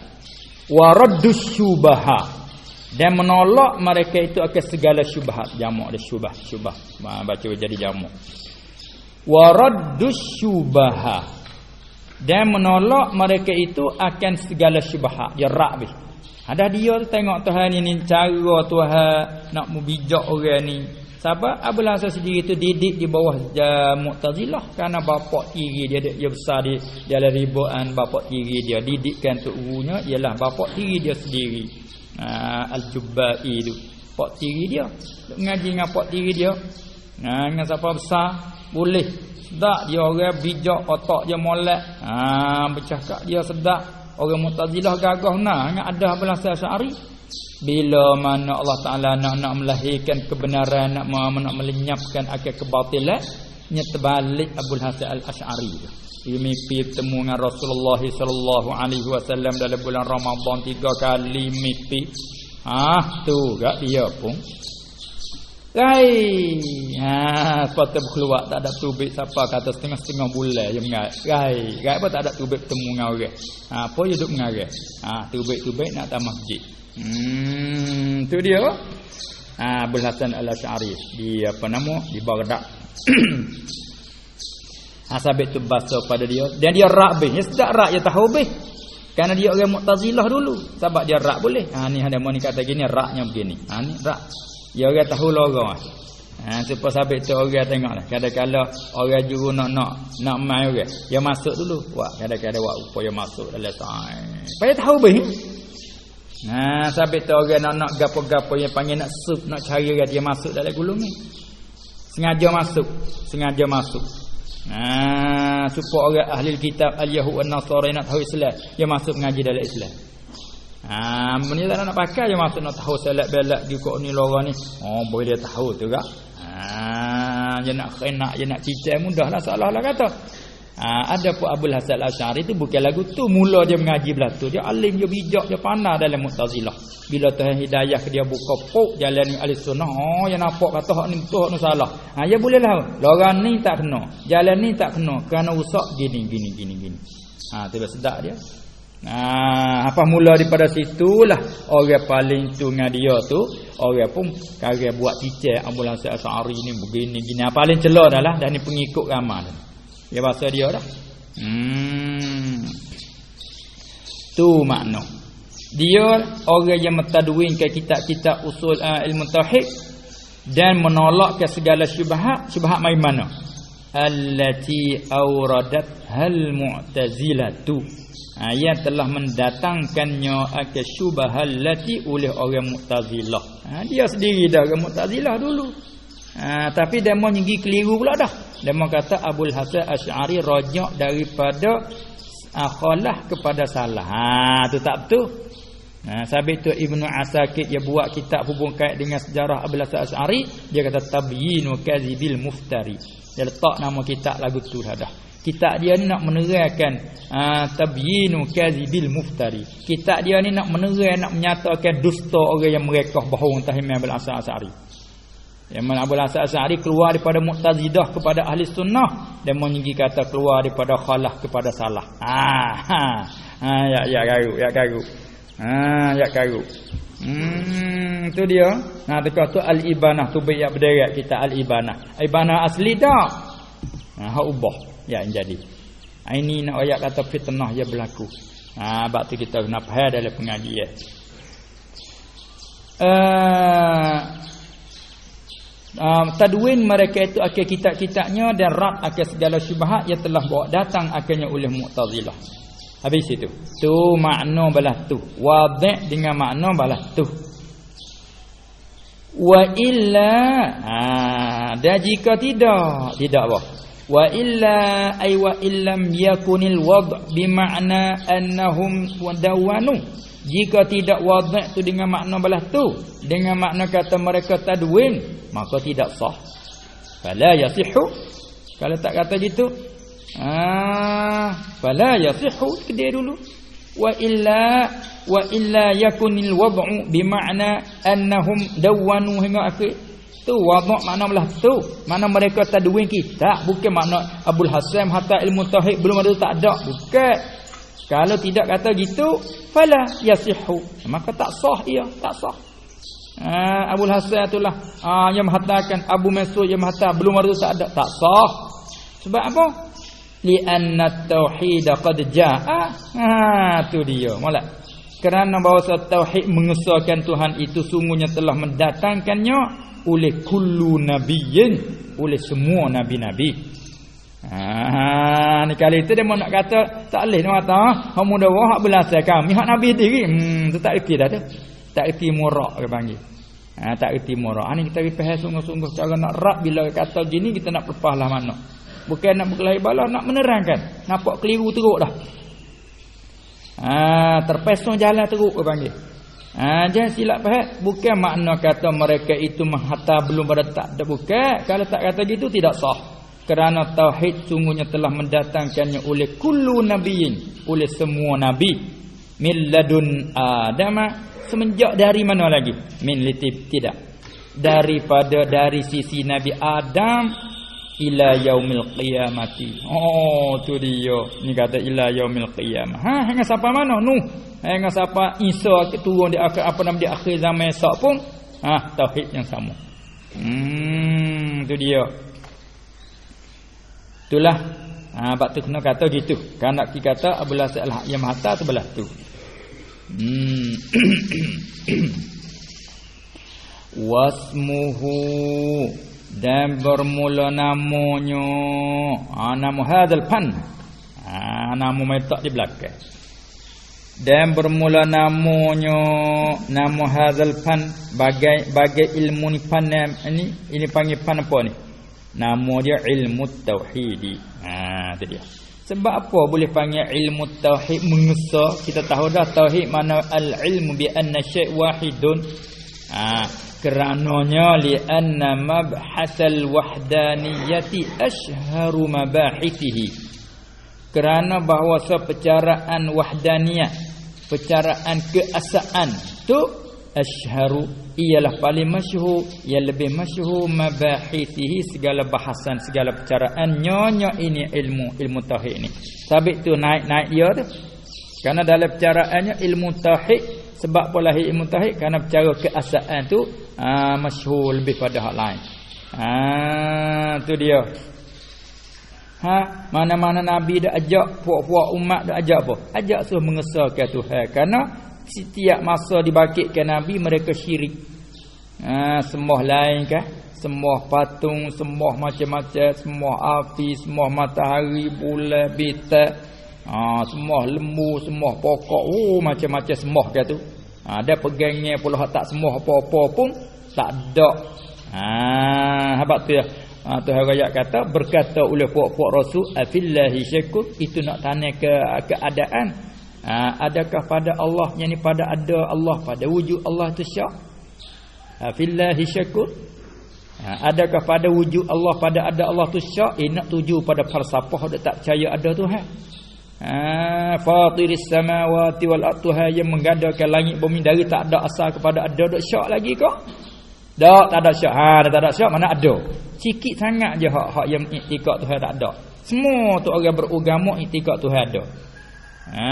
Wa raddus syubaha, dan menolak mereka itu akan segala syubhat. Jamak dia syubah. Baca jadi jamak. Wa raddus syubaha, dan menolak mereka itu akan segala syubhat. Ya rabbi. Ada dia tu tengok Tuhan ni cara Tuhan nak membijak orang ni. Sebab Abul Hasan sendiri tu didik di bawah Mu'tazilah kerana bapak tiri dia besar di jalan ribuan. Bapak tiri dia didikkan tu gurunya ialah bapak tiri dia sendiri. Al-Jubbai tu pak tiri dia. Mengaji dengan pak tiri dia. Dengan siapa besar boleh. Sedap dia orang bijak, otak dia molek. Bercakap dia sedap. Orang Mu'tazilah gagah dengan ada Abul Hasan Asy'ari. Bila mana Allah Taala nak melahirkan kebenaran, nak melenyapkan akal kebatilan, nyetbalik Abul Hasan Al-Asy'ari. Dia mimpi bertemu dengan Rasulullah sallallahu alaihi wasallam dalam bulan Ramadan 3 kali mimpi. Tu gak dia pun. Rai. Sepatutnya berkeluar tak ada tubik siapa kata setengah-setengah bulan je mengarai. Rai apa tak ada tubik bertemu dengan orang. Apa je duk mengarai. Tubik-tubik nak tak masjid. Tu dia. Abul Hasan Al-Asy'ari di apa nama? Di Baghdad. Sabit tu bahasa pada dia dan dia rak bih. Dia sedap rak dia tahu bih. Kerana dia orang Mu'tazilah dulu. Sebab dia rak boleh. Ni ada mau ni kata gini raknya begini. Ni rak. Dia orang tahu lorong. Supaya sabit tu orang tengoklah. Kadang-kadang orang juru nak mai orang. Dia masuk dulu. Kadang-kadang upaya masuk dalam sains. Supaya tahu bih. Sabit tu orang nak gapo-gapo yang panggil nak sup, nak cari dia masuk dalam gulung ni. Sengaja masuk. Supaya orang ahli kitab al-Yahud an-Nasara nak tahu Islam, dia masuk mengaji dalam Islam. Benda tak nak pakai dia masuk nak tahu salat belak di kok ni lorong ni. Boleh dia tahu tu gak. Dia nak kena, dia nak cicai mudahlah salah kata. Ada pun Abul Hasan Al-Asy'ari tu bukan lagu tu mula dia mengaji belah tu. Dia alim, dia bijak, dia pandai dalam Mu'tazilah. Bila Tuhan hidayah ke dia buka pok jalan ni ahli sunnah, dia nampak kata hak ni betul, hak ni salah. Ya bolehlah. Lorang ni tak kena, jalan ni tak kena kerana rusak gini. Tiba sedap dia. Apa mula daripada situlah orang paling tu dengan dia tu, orang pun kaya buat cicai Abul Hasan Al-Asy'ari ni begini. Paling celah dah lah, dan ni pengikut ramai dah. Ya bahasa dia dah. Tu makna. Dia orang yang mentadwinkan kitab-kitab usul ilmu tauhid dan menolak ke segala syubhat. Syubhat mai mana? Allati awradat hal mu'tazilatu. Yang telah mendatangkannya ke syubhal lati oleh orang Mu'tazilah. Dia sendiri dah orang Mu'tazilah dulu. Tapi dia mau nyegi keliru pula dah. Dia mau kata Abul Hasan Asy'ari rajak daripada khalah kepada salah. Tu tak betul. Sabit tu Ibnu Asakir dia buat kitab hubung kait dengan sejarah Abul Hasan Asy'ari, dia kata Tabyinu Kadzibil Muftari. Dia letak nama kitab lagu tu dah. Kitab dia ni nak menerangkan Tabyinu Kadzibil Muftari. Kitab dia ni nak menerang, nak menyatakan dusta orang yang merekah bohong tentang Imam Abul Hasan Asy'ari. Yang mana Abul Hasan Asy'ari keluar daripada Mu'tazilah kepada ahli sunnah, dan menyegi kata keluar daripada khalah kepada salah. Ya garu. Tu dia. Dekat tu Al-Ibanah tu baik berderak kita Al-Ibanah. Ibanah asli dah. Hak ubah yang jadi. Ini nak ayat kata fitnah yang berlaku. Bab tu kita kena faham dalam pengajian. Tadwin mereka itu akan kitab-kitabnya dan rad akan segala syubhat yang telah bawa datang akhirnya oleh Mu'tazilah. Habis itu. Tu makna balah tu. Wadih dengan makna balah tu. Wa illa dan jika tidak apa? Wa illa ay wa illam yakunil wad' bimakna annahum wadawanu. Jika tidak wadih tu dengan makna balah tu, dengan makna kata mereka tadwin, maka tidak sah. Fala yasihu. Kalau tak kata gitu, fala yasihu kedai dulu. wa illa yakunil wad'u bima'na annahum dawwanu hingga akhir. Tu wadh' makna belah tu. Mana mereka tadwin kitab, bukan makna Abul Hasan hatta ilmu tauhid belum ada tak ada. Bukan. Kalau tidak kata gitu, fala yasihhu. Maka tak sah ia, tak sah. Abul Hasan itulah yang mengatakan Abu Mansur yang mengatakan belum ada tak ada, tak sah. Sebab apa? Li'anna at-tauhid qad jaa. Tu dia. Molek. Kerana bahawa tauhid mengesahkan Tuhan itu sungguhnya telah mendatangkannya oleh kullu nabiyyin, oleh semua nabi-nabi. Ni kali itu dia mau nak kata tak leh nak kata hak muda hak belasai kami hak nabi diri. Tu tak erti dah tu. Tak erti murak dia panggil. Tak erti murak. Ni kita faham sungguh-sungguh cara nak rap bila kata gini kita nak lepaslah mana. Bukan nak berkelahi bala, nak menerangkan. Nampak keliru teruk dah. Terpesong jalan teruk dia panggil. Jangan silap faham. Bukan makna kata mereka itu menghatta belum pada tak ada. Bukan. Kalau tak kata gitu tidak sah. Kerana tauhid sungguhnya telah mendatangkannya oleh kullu nabiyyin, oleh semua nabi. Min ladun Adam, semenjak dari mana lagi? Min litib tidak. Dari sisi Nabi Adam ila yaumil qiyamati. Tu dia. Ni kata ila yaumil qiyamah. Hingga siapa mana? Nuh. Hingga siapa Isa turun di akhir apa nama di akhir zaman esok pun tauhid yang sama. Tu dia. Itulah bab tu kena kata gitu. Kan nak kata Abul Hasan yang mahata tu belah tu. Wasmuhu, dan bermula namanya nama hadzal fan. Nama metak di belakang. Dan bermula namanya nama hadzal fan bagai ilmu ni fan ini panggil fan apa ni? Nama dia ilmu tauhid. Tu dia. Sebab apa boleh panggil ilmu tauhid mengesah? Kita tahu dah tauhid mana al-ilmu bi anna syai' wahidun. Kerananya li anna mabhasal wahdaniyati ashharu mabahithihi. Kerana bahawa percaraan wahdaniyah, percaraan keasaan tu ashharu, ialah paling masyhur, ia lebih masyhur mabahithihi, segala bahasan, segala percaraan nyonya ini ilmu tauhid ni. Sabit tu naik dia tu. Karena dalam percaraannya ilmu tauhid, sebab apa lahir ilmu tauhid? Karena percara keasaan tu masyhur lebih pada hak lain. Tu dia. Mana-mana nabi dah ajak puak-puak umat dah ajak apa? Ajak suruh mengesahkan Tuhan. Karena setiap masa dibangkitkan nabi mereka syirik. Sembah lain kah? Sembah patung, sembah macam-macam, sembah api, sembah matahari, bulan, bintang. Sembah lembu, sembah pokok, macam-macam sembah ke tu. Ada pegangnya pula tak sembah apa-apa pun tak ada. Habaq tu ya. Tuhan ayat kata berkata oleh puak-puak rasul afillahi syakun, itu nak tanya keadaan. Adakah pada Allah, yakni pada ada Allah, pada wujud Allah tu syak? Afillahi syakun. Adakah pada wujud Allah, pada ada Allah tu syak? Nak tuju pada falsafah dak tak percaya ada Tuhan. Fatiris samawati wal ardh, yang menggandakan langit bumi dari tak ada asal kepada ada, dak syak lagi kau? Tak ada syak. Tak ada syak mana ada. Sikit sangat je hak yang iktikad Tuhan tak ada. Semua tu orang beragama iktikad Tuhan ada.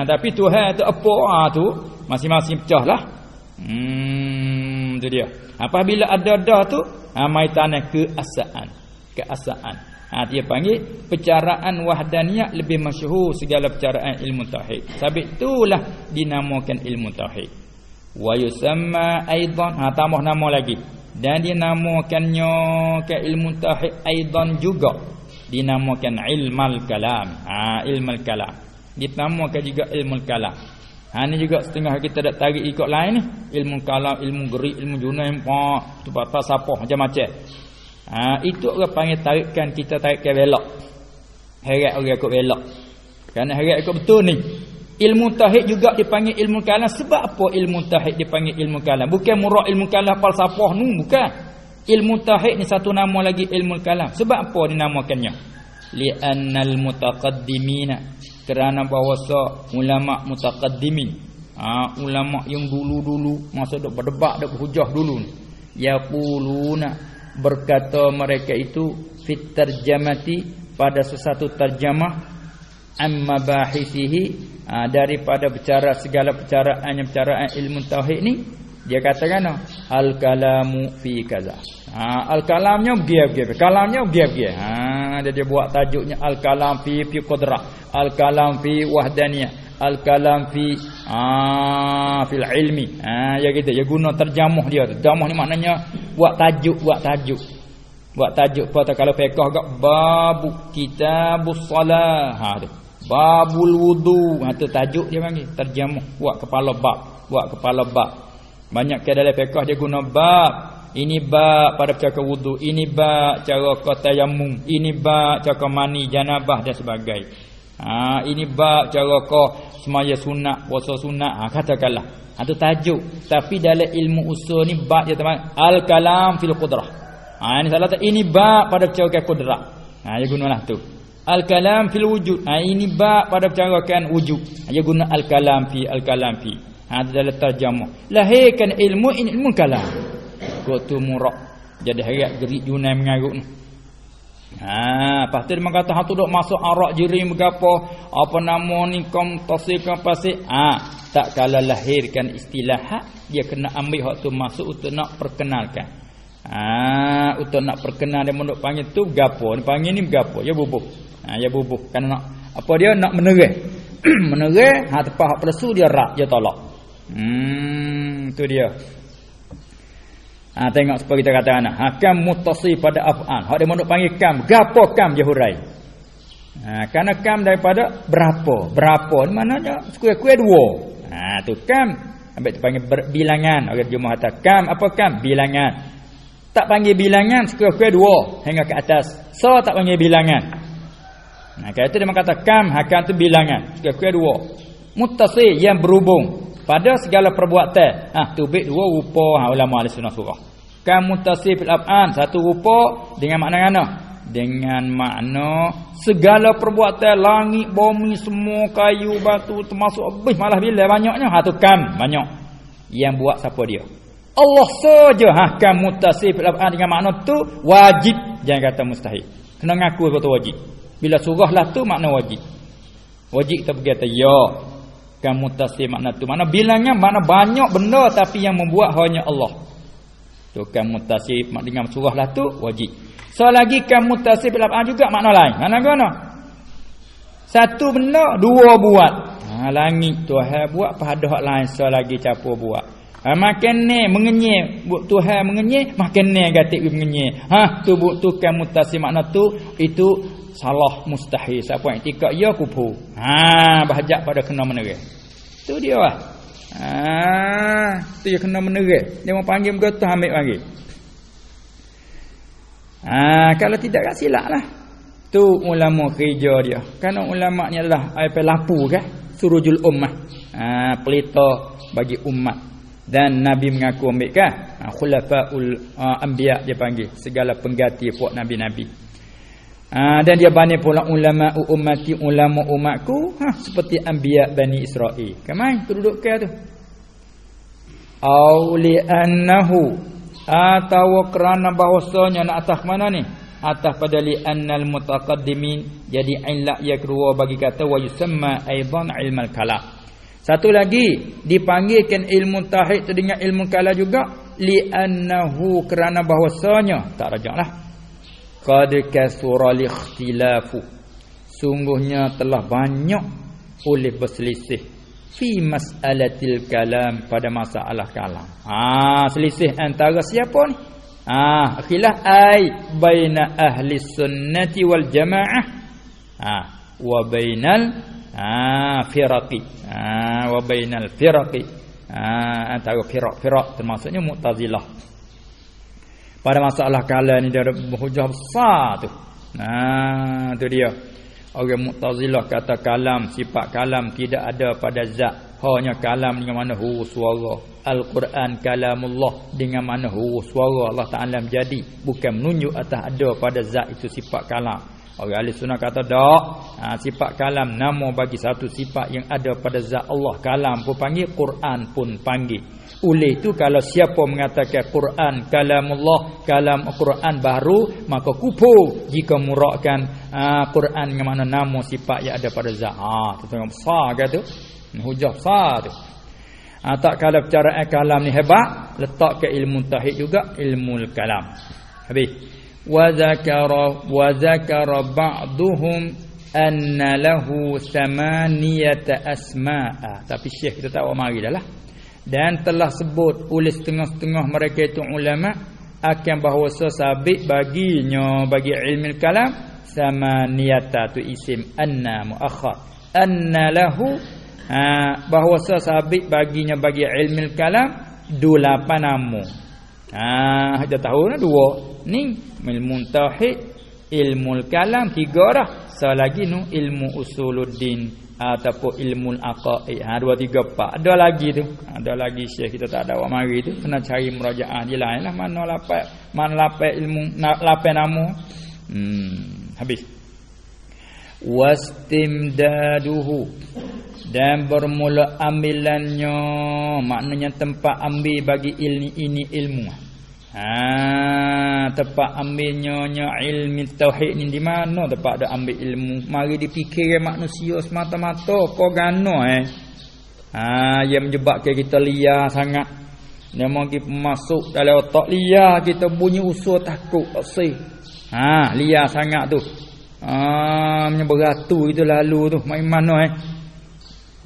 Tapi Tuhan tu apa? Tu masing-masing pecahlah. Tu dia. Apabila ada dah tu, mai tanah keasaan. Dia panggil percaraan wahdaniyah lebih masyhur segala percaraan ilmu tauhid. Sebab itulah dinamakan ilmu tauhid. Wa yusamma aidan, tambah nama lagi. Dan dinamakannya ke ilmu tauhid aidan juga dinamakan ilmal kalam. Ilmal kalam. Dinamakan juga ilmu kalam. Ni juga setengah kita dak tarik ikut lain ni. Ilmu kalam, ilmu gerik, ilmu junai, tu falsafah macam-macam. Itu orang panggil tarikan, kita tarikkan belok. Heret orang ikut belok. Kerana heret ikut betul ni. Ilmu tauhid juga dipanggil ilmu kalam. Sebab apa ilmu tauhid dipanggil ilmu kalam? Bukan murah ilmu kalam falsafah nu, bukan. Ilmu tauhid ni satu nama lagi ilmu kalam. Sebab apa dinamakannya? Li'annal mutaqaddimina, kerana bahawasa ulama mutaqaddimin, ulama yang dulu-dulu masa dok berdebat, dok berhujah dulu, yaquluna, berkata mereka itu fit tarjamati, pada sesuatu terjemah, amma bahisihi, daripada bicara segala percaraan ilmu tauhid ni, dia katakan al kalamu fi kaza. Al kalamnya begitu, kalamnya begitu. Dia buat tajuknya al kalam fi qudrah, al kalam fi wahdaniyah, al kalam fi fil ilmi. Ya gitu, dia guna terjemah dia. Terjemah ni maknanya buat tajuk. Buat tajuk pada kalau fiqh agak babu kitabus salah. Tu. Babul wudu. Tu tajuk dia panggil. Terjemah buat kepala bab. Banyak ke dalam fiqh dia guna bab. Ini bab pada perkara wudu, ini bab cara tayammum, ini bab cara mani janabah dan sebagainya. Ini bab cara semaya sunat, puasa sunat. Katakanlah. Itu tajuk. Tapi dalam ilmu usul ni bab dia teman al-kalam fil qudrah. Ini salah satu, ini bab pada perkara qudrah. Dia gunalah tu. Al-kalam fil wujud. Ini bab pada perkara wujud. Dia guna al-kalam fi. Itu dalam terjemah. Lahirkan ilmu kalam. Kutu murak. Jadi harap gerik junai mengarut ni. Lepas tu dia kata hang tu duk masuk arak jirim bergapo, apa nama ni kom tasika pasik. Tak kala lahirkan istilah dia kena ambil hak tu masuk untuk nak perkenalkan. Untuk nak perkenal dia mondok panggil tu gapo, ni panggil ni gapo, ya bubuh. Ya bubuh kan nak apa dia nak menerih. Menerih tepat hak pelesu dia rak, dia tolak. Tu dia. Tengok seperti kita kata kam muttasil pada af'al. Hak dia mondok panggil kam. Gapo kam dia hurai. Karena kam daripada berapa ni maknanya kuih-kuih dua. Tu kam ambil panggil bilangan. Orang Jumaat kata kam apa kam? Bilangan. Tak panggil bilangan kuih-kuih dua hingga ke atas. So tak panggil bilangan. Kalau itu dia kata kam hakam tu bilangan. Kuih-kuih dua. Muttasil yang berhubung pada segala perbuatan. Tubik dua rupa ulama Ahlussunnah surah. Kam muttasil fil af'an, satu rupa dengan makna mana? Dengan makna segala perbuatan langit, bumi, semua kayu, batu termasuk habis malah bila banyaknya. Tu kam banyak. Yang buat siapa dia? Allah saja. Kam muttasil fil af'an dengan makna tu wajib. Jangan kata mustahil. Kena ngaku betul wajib. Bila surah lah tu makna wajib. Wajib kita berkata ya. Kam muttasil makna tu makna bilangan, makna banyak benda tapi yang membuat hanya Allah. Tu kam muttasil dengan surah lah tu wajib. So lagi kam muttasil bil af'al juga makna lain. Mana? Satu benda dua buat. Langit Tuhan buat pada hak lain so lagi campur buat. Makan ni mengenyek, buat Tuhan mengenyek, makan ni gatik mengenyek. Tu kam muttasil makna tu itu salah mustahil. Siapa yang tikak ya kufur. Bahajak pada kena menerih. Tu dia lah. Tu dia kena menerih. Dia mau panggil begitu ambil panggil. Kalau tidak kan silap lah. Tu ulama kerja dia. Kerana ulama ni adalah lapu kan. Surujul ummah. Pelita bagi umat. Dan Nabi mengaku ambil kan. Khulafaul anbiya dia panggil. Segala pengganti puak Nabi-Nabi. Dan dia bani pula ulama ummati, ulama umatku seperti anbiya Bani Israel. Kemai tu duduk ke tu? Au li annahu, atau kerana bahawasanya nak atas mana ni? Atas pada li annal mutaqaddimin. Jadi illah yang kedua bagi kata wa yusamma aidan ilmal kalam. Satu lagi dipanggilkan ilmu tauhid tu dengan ilmu kalam juga li annahu kerana bahawasanya tak rajaklah. Qad kasura al-ikhtilafu, sungguhnya telah banyak oleh berselisih fi mas'alatil kalam, pada masalah kalam. Selisih antara siapa ni? Khilaf ai baina ahli sunnati wal jamaah wa bainal firaqi. Wa bainal firaqi, antara firaq termasuknya Mu'tazilah. Pada masalah kalam ni dia ada hujah besar tu. Tu dia. Orang Mu'tazilah kata kalam, sifat kalam tidak ada pada zat. Hanya kalam dengan mana huruf suara. Al-Quran kalamullah dengan mana huruf suara Allah Ta'ala menjadi. Bukan menunjuk atas ada pada zat itu sifat kalam. Orang ahli sunnah kata tak. Sifat kalam nama bagi satu sifat yang ada pada zat Allah. Kalam pun panggil, Quran pun panggil. Oleh itu kalau siapa mengatakan Quran kalamullah, kalam Quran baru, maka kufur jika murakkan Quran dengan mana nama sifat yang ada pada zat. Tu tengok besar ke tu? Hujah besar tu. Tak kalau percaraan kalam ni hebat, letak ke ilmu tauhid juga, ilmu kalam. Habis. Wa zakara ba'duhum anna lahu thamaniyata asma'a. Tapi syekh kita tak mari dah lah. Dan telah sebut oleh setengah-setengah mereka itu ulama akan bahawa sabit baginya bagi ilmu kalam thamaniyata tu isim anna muakhar. Anna lahu bahawa sabit baginya bagi ilmu kalam 8 nama. Kita tahu lah 2. Ni ilmu tauhid, ilmu kalam 3 dah. Selagi nu ilmu usuluddin ataupun ilmu aqaid. 2 3 4. Ada lagi tu. Ada lagi syekh kita tak ada awak mari tu. Kena cari murajaah dia lain lah. Mana lapai ilmu 8 nama. Habis. Wastimdaduhu, dan bermula ambilannya, maknanya tempat ambil bagi ini ilmu. Tempat ambilnya ilmu tauhid ni di mana tempat ada ambil ilmu? Mari dipikir manusia semata-mata apa gano yang menyebabkan kita liar sangat. Dia mau kita masuk dalam otak liar, kita bunyi usul takut sih. Liar sangat tu. Beratu itu lalu tu main mana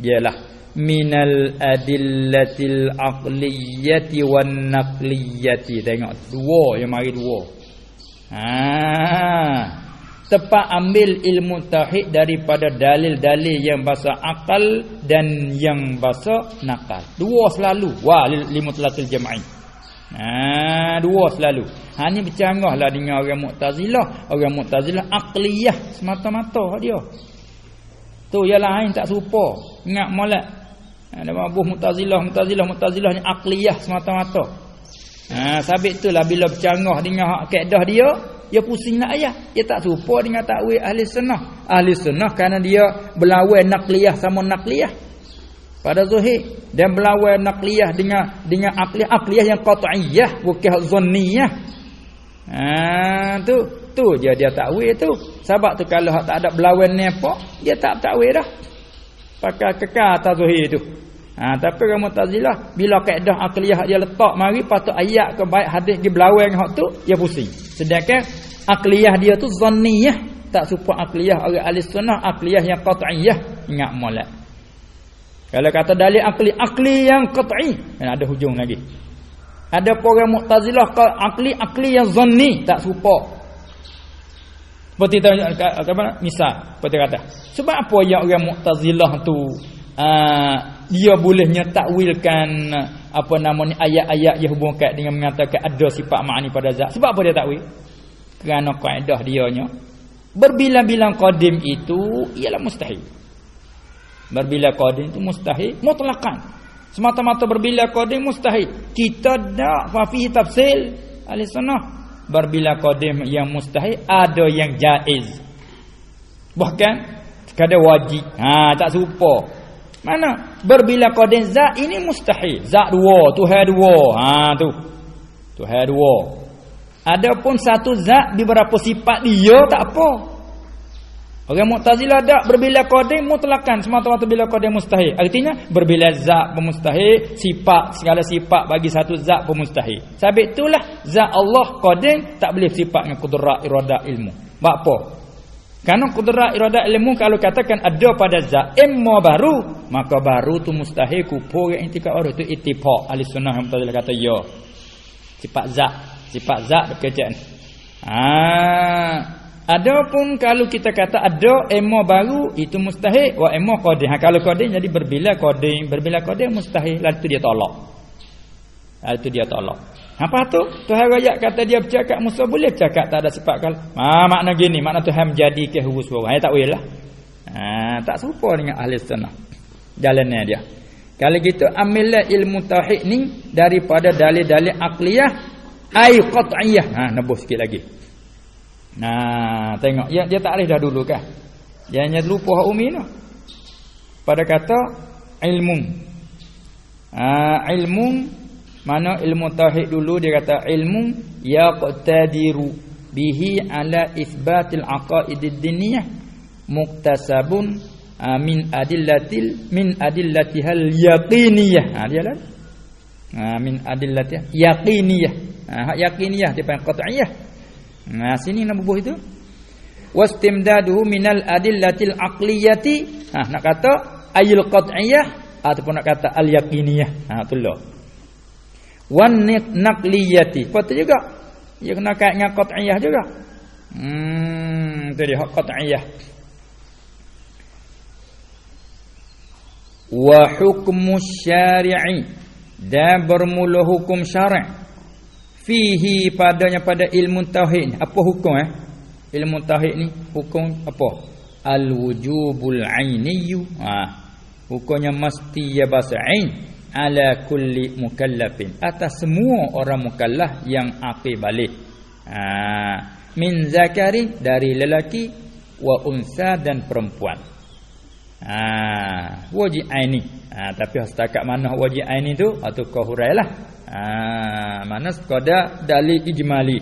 ialah minal adillatil aqliyati wan naqliyati. Tengok 2 yang mari 2. Tepat ambil ilmu tauhid daripada dalil-dalil yang bahasa akal dan yang bahasa nakal. 2 selalu. Limutlatil jam'i. 2 selalu. Ni bercanggahlah dengan orang Mu'tazilah. Orang Mu'tazilah aqliyah semata-mata dia. Tu yang lain tak serupa. Ingat molek. Ada mabuh Mu'tazilah ni aqliyah semata-mata. Sabit itulah bila bercanggah dengan hak kaedah dia pusing nak ayat. Dia tak serupa dengan takwil ahli sunnah. Ahli sunnah kerana dia berlawan naqliyah sama naqliyah pada zahir, dan berlawan naqliyah dengan aqliyah yang qat'iyah bukan zanniyah. Tu dia takwil tu. Sebab tu kalau tak ada berlawan ni apa, dia tak takwil dah. Pakai kekal atas zahir tu. Tapi orang Mu'tazilah bila kaedah aqliyah dia letak mari patut ayat ke baik hadis dia berlawan dengan hak tu, dia pusing. Sedangkan aqliyah dia tu zanniyah, tak serupa aqliyah orang ahli sunnah, aqliyah yang qat'iyah. Ingat molek. Kalau kata dalil akli yang qat'i, ada hujung lagi. Ada orang Mu'tazilah akli yang zanni, tak serupa. Seperti misal seperti kata, sebab apa yang orang Mu'tazilah tu dia bolehnya takwilkan ayat-ayat yang hubungkan dengan mengatakan ada sifat ma'ani pada zat. Sebab apa dia takwil? Kerana kaedah dianya berbilang-bilang qadim itu ialah mustahil. Berbilang qadim itu mustahil mutlaqan. Semata-mata berbilang qadim mustahil. Kita dak fi tafsil ahli sunnah. Berbilang qadim yang mustahil ada yang jaiz. Bahkan sekadar wajib. Tak serupa. Mana berbilang qadim zat ini mustahil. Zat 2, Tuhan 2. Tuhan 2. Adapun satu zat di beberapa sifat dia tak apa. Orang Mu'tazilah tak berbila qadim mutlaqan, semata-mata bila qadim mustahil. Artinya berbila zat pun mustahil, sifat segala sifat bagi satu zat pun mustahil. Sebab itulah zat Allah qadim tak boleh sifat dengan qudrat iradah ilmu. Sebab apa? Kerana qudrat iradah ilmu kalau katakan ada pada zat imma baru, maka baru tu mustahil, kufur yang intikad baru tu ittifaq ahli sunnah yang Mu'tazilah kata ya. Sifat zat berkaitan. Adapun kalau kita kata ada emma baru itu mustahil, wa emma qadim. Kalau qadim jadi berbila qadim mustahil, lalu tu dia tolak. Apa tu? Tuhan ayat kata dia bercakap Musa boleh bercakap tak ada sifat kalau. Makna gini, makna Tuhan menjadi ke huruf suara. Tak boleh lah. Tak serupa dengan ahli sunnah. Jalannya dia. Kalau gitu ambillah ilmu tauhid ni daripada dalil-dalil aqliyah ai qat'iyah. Nebus sikit lagi. Nah, tengok dia takrif dah dulu kan. Jangan lupa hak umi tu. Pada kata ilmu. Ilmu mana ilmu tauhid dulu dia kata ilmu yaqtadiru bihi ala itsbatil aqaidid diniyah muktasabun min adillatihal yaqiniyah. Dia lah. Min adillatih yaqiniyah. Hak yaqiniyah dia panggil qat'iyah. Sini nak bubuh itu. Wastimdaduhu minal adillatil aqliyati. Nak kata ayil qat'iyah ataupun nak kata al yaqiniyah. Itulah. Wan naqliyati. Betul juga. Dia kena kait dengan qat'iyah juga. Itu dia hak qat'iyah. Wa hukmu syari'i, dan bermula hukum syara' fihi padanya pada ilmu tauhid. Apa hukum ilmu tauhid ni hukum apa? Al wujubul ainiyyu. Hukumnya mesti ya bahasa ain ala kulli mukallafin, atas semua orang mukallaf yang aqil balik. Min zakari, dari lelaki, wa unsa, dan perempuan. Wajib aini. Tapi setakat mana wajib aini tu atau kahurailah. Mana sekadar dalil ijmali.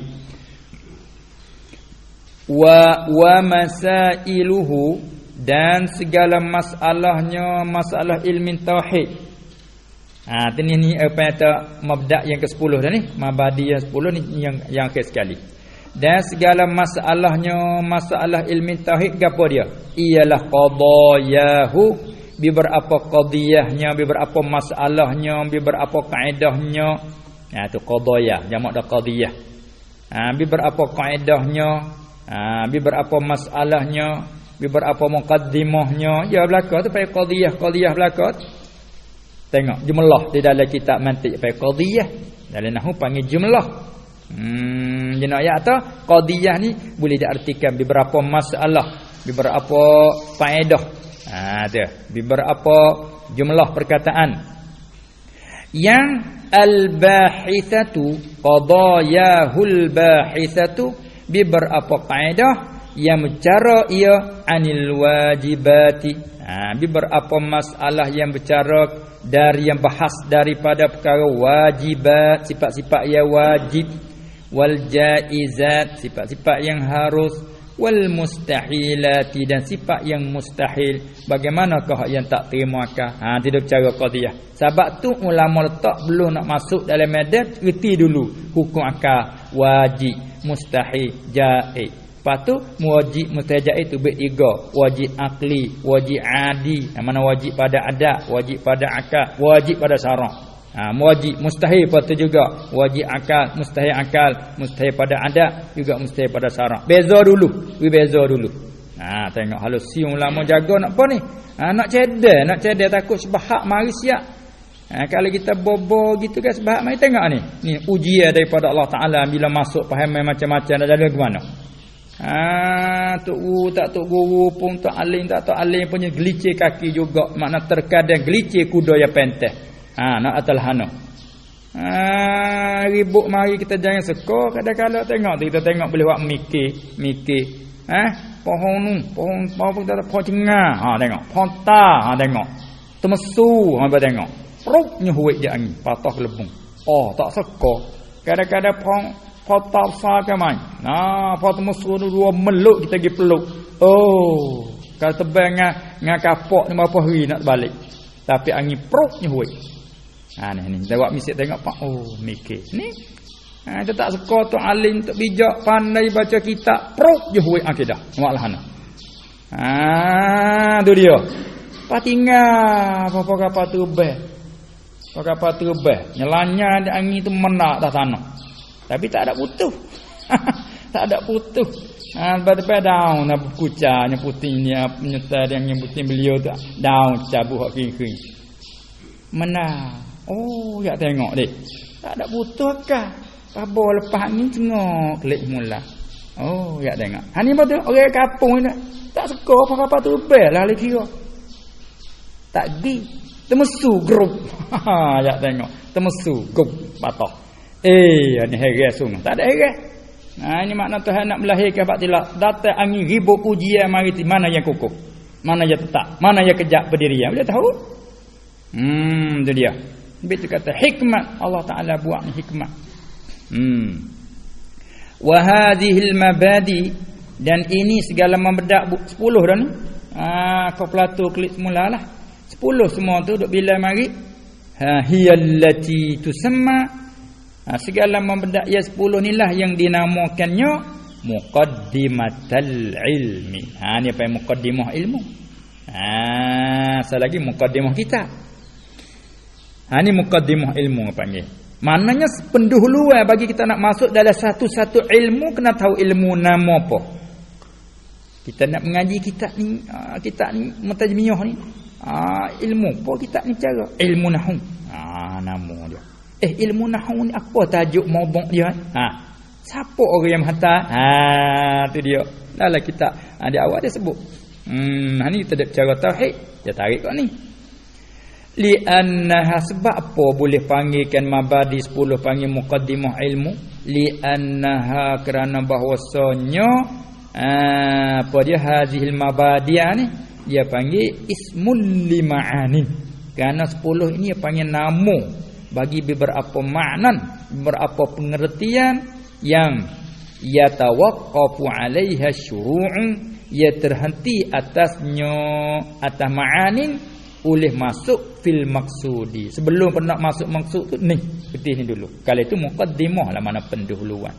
Wa masailuhu, dan segala masalahnya masalah ilmu tauhid. Ini apa kata mabda' yang ke-10 dah ni, mabadi yang 10 ni yang akhir sekali. Dan segala masalahnya masalah ilmu tauhid gapo dia? Ialah qadayahu, beberapa qadiyahnya, beberapa masalahnya, beberapa kaedahnya. Tu qadayah, jamak dah qadiyah. Beberapa kaedahnya, beberapa masalahnya, beberapa muqaddimahnya. Ya belaka tu pai qadiyah belaka. Tengok jumlah di dalam kitab mantik pai qadiyah. Dalam nahwu panggil jumlah. Jenak ayat tu qadiyah ni boleh diartikan beberapa masalah, beberapa faedah. Tu beberapa jumlah perkataan. Yang al-bahithatu, qadayahul bahithatu, beberapa kaedah yang bercara ia anil wajibati. Beberapa masalah yang bercara dari yang bahas daripada perkara wajibat, sifat-sifat yang wajib, wal jaizat, sifat-sifat yang harus, wal mustahilati, dan sifat yang mustahil. Bagaimanakah yang tak terimakah? Tidak cara qadiyah. Sebab tu ulama letak belum nak masuk dalam medan, reti dulu hukum akal, wajib, mustahil, jaiz. Lepas tu wajib mustahil jaiz itu bertiga. Wajib akli, wajib adi. Yang mana wajib pada adat, wajib pada akal, wajib pada syarak. Wajib mustahil lepas tu juga. Wajib akal, mustahil pada adat, juga mustahil pada syarak. Beza dulu. Tengok halus si ulama jaga nak apa ni? Nak cedek takut sebahak mari siap. Kalau kita bobo gitu kan sebahak mari tengok ni. Ni ujian daripada Allah Taala bila masuk faham macam-macam dah jadi ke mana? Tok guru pun tak alim punya gelicir kaki juga, makna terkadang gelicir kuda yang penteh. Nak atal hana. Ribut mari kita jangan seko, kadang-kadang tengok kita tengok boleh buat mikir. Pohon pohon cengah, tengok. Pohon ta, tengok. Temesu, hang tengok. Perutnya huik je angin, patah lebung. Tak seko. Kadang-kadang pohon patah sa ke mai. Patah temesu dua meluk kita pergi peluk. Kalau tebang dengan kapok ni berapa hari nak balik. Tapi angin perutnya huik. Ni kita buat misik tengok pak. Mikir. Ni kita tak suka tu alim, tak bijak, pandai baca kitab, perut je huik akidah. Malah ana. Tu dia. Pak tinggal apa kapal terbang. Kapal terbang. Nyelanya ada angin tu menak atas tanah. Tapi tak ada putus. Tak ada putus. Lepas daun nak kucanya putih ni penyerta yang putih beliau tu daun cabut hak kering. Menang. Ya tengok dek. Tak ada putus kah? Pabo lepas ni tengok klik mula. Ya tengok. Ni betul orang kampung ni tak suka apa-apa tu belah lagi kira. Tak di temesu grup. Ya tengok. Temesu grup patah. Ni heran sungguh. Tak ada heran. Ini makna Tuhan nak melahirkan batilah. Datang angin ribut ujian mari mana yang kukuh, mana yang tetap, mana yang kejap berdirian. Boleh tahu? Itu dia. Begitu kata hikmat Allah Taala buat ni hikmat. Wa hadhil mabadi, dan ini segala membedak 10 dah ni. Kau Plato klik semulalah. 10 semua tu duk bila mari. Hiyallati tusamma. Segala membedak ya 10 inilah yang dinamakannya muqaddimatul ilmi. Ni apa yang muqaddimah ilmu. Lagi muqaddimah kitab. Ni muqaddimah ilmu panggil. Maknanya pendahuluan bagi kita nak masuk dalam satu-satu ilmu, kena tahu ilmu nama apa. Kita nak mengaji kitab ni mutajmiyah ni. Ilmu apa kitab ni cara? Ilmu nahwu. Nama dia. Ilmu nahwu ni apa tajuk maubuk dia? Siapa orang yang hantar? Tu dia. Dalam kitab di awal dia sebut. Ni kita cara tauhid. Dia tarik kat ni. Li'annaha, sebab apa boleh panggilkan mabadi 10 panggil muqaddimah ilmu? Li'annaha, kerana bahwasanya apa dia hazihil mabadi'ah ni dia panggil ismul lima'anin. Kerana 10 ini dia panggil nama bagi beberapa makna, beberapa pengertian yang yatawaqqafu 'alaiha syuru'un, ia terhenti atasnya, atas ma'anin oleh masuk fil maksudi. Sebelum nak masuk maksud tu ni, petih ni dulu. Kalau itu muqaddimah lah, mana pendahuluan.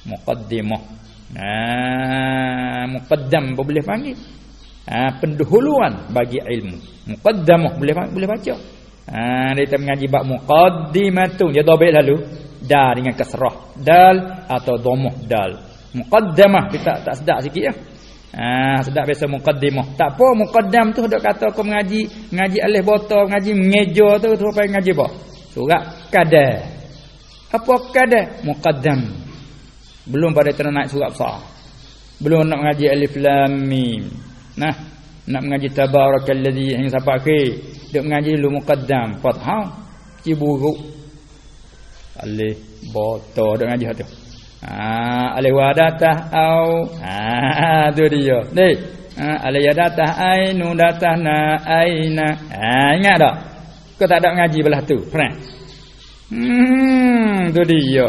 Muqaddimah. Muqaddam boleh panggil. Pendahuluan bagi ilmu. Muqaddamah boleh baca. Kita mengaji bab muqaddimatun, dia dhabit lalu dal dengan kasrah dal atau dhammah dal. Muqaddamah kita tak sedap sikit ya. Sedap biasa muqaddimah. Tak apa muqaddam tu dok kata kau mengaji alif botol, mengaji mengeja tu apa mengaji apa? Surat qadar. Apa qadar? Muqaddam. Belum pada naik surat besar. Belum nak mengaji alif lam mim. Nak mengaji tabarakalladzi yang sampai akhir. Dok mengaji dulu muqaddam, fathah, ciburuk. Alif botol dok mengaji tu. Alif wadatah au. Tu dia. Ni. Alif wadatah ainu datahna aina. Ingat tak? Kau tak ada mengaji belah tu. Pernah? Tu dia.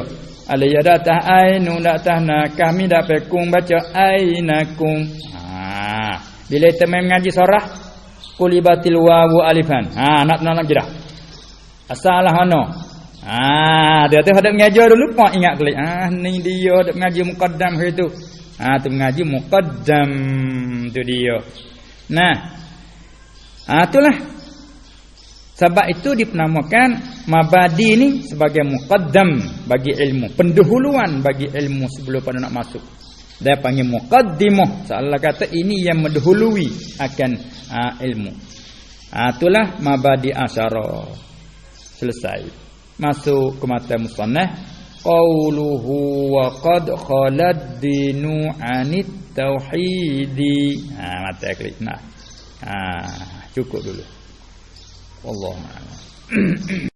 Alif wadatah ainu datahna, kami dapat kum baca ainakum. Bila kita main mengaji surah qulibatil wawu alifan. Nak dah. Asalah ana. Dia tu hendak mengajar dulu pak ingat klik. Ni dia hendak mengaji muqaddam hari tu. Tu mengaji muqaddam tu dia. Itulah. Sebab itu dinamakan mabadi ni sebagai muqaddam bagi ilmu, pendahuluan bagi ilmu sebelum pada nak masuk. Dia panggil muqaddimah. Salah kata ini yang mendahului akan ilmu. Itulah mabadi asyara. Selesai. Masuk ke mata musannaf. Qauluhu wa qad khalad dinu anit tauhidi. Mata klik. Cukup dulu. Wallahu a'lam.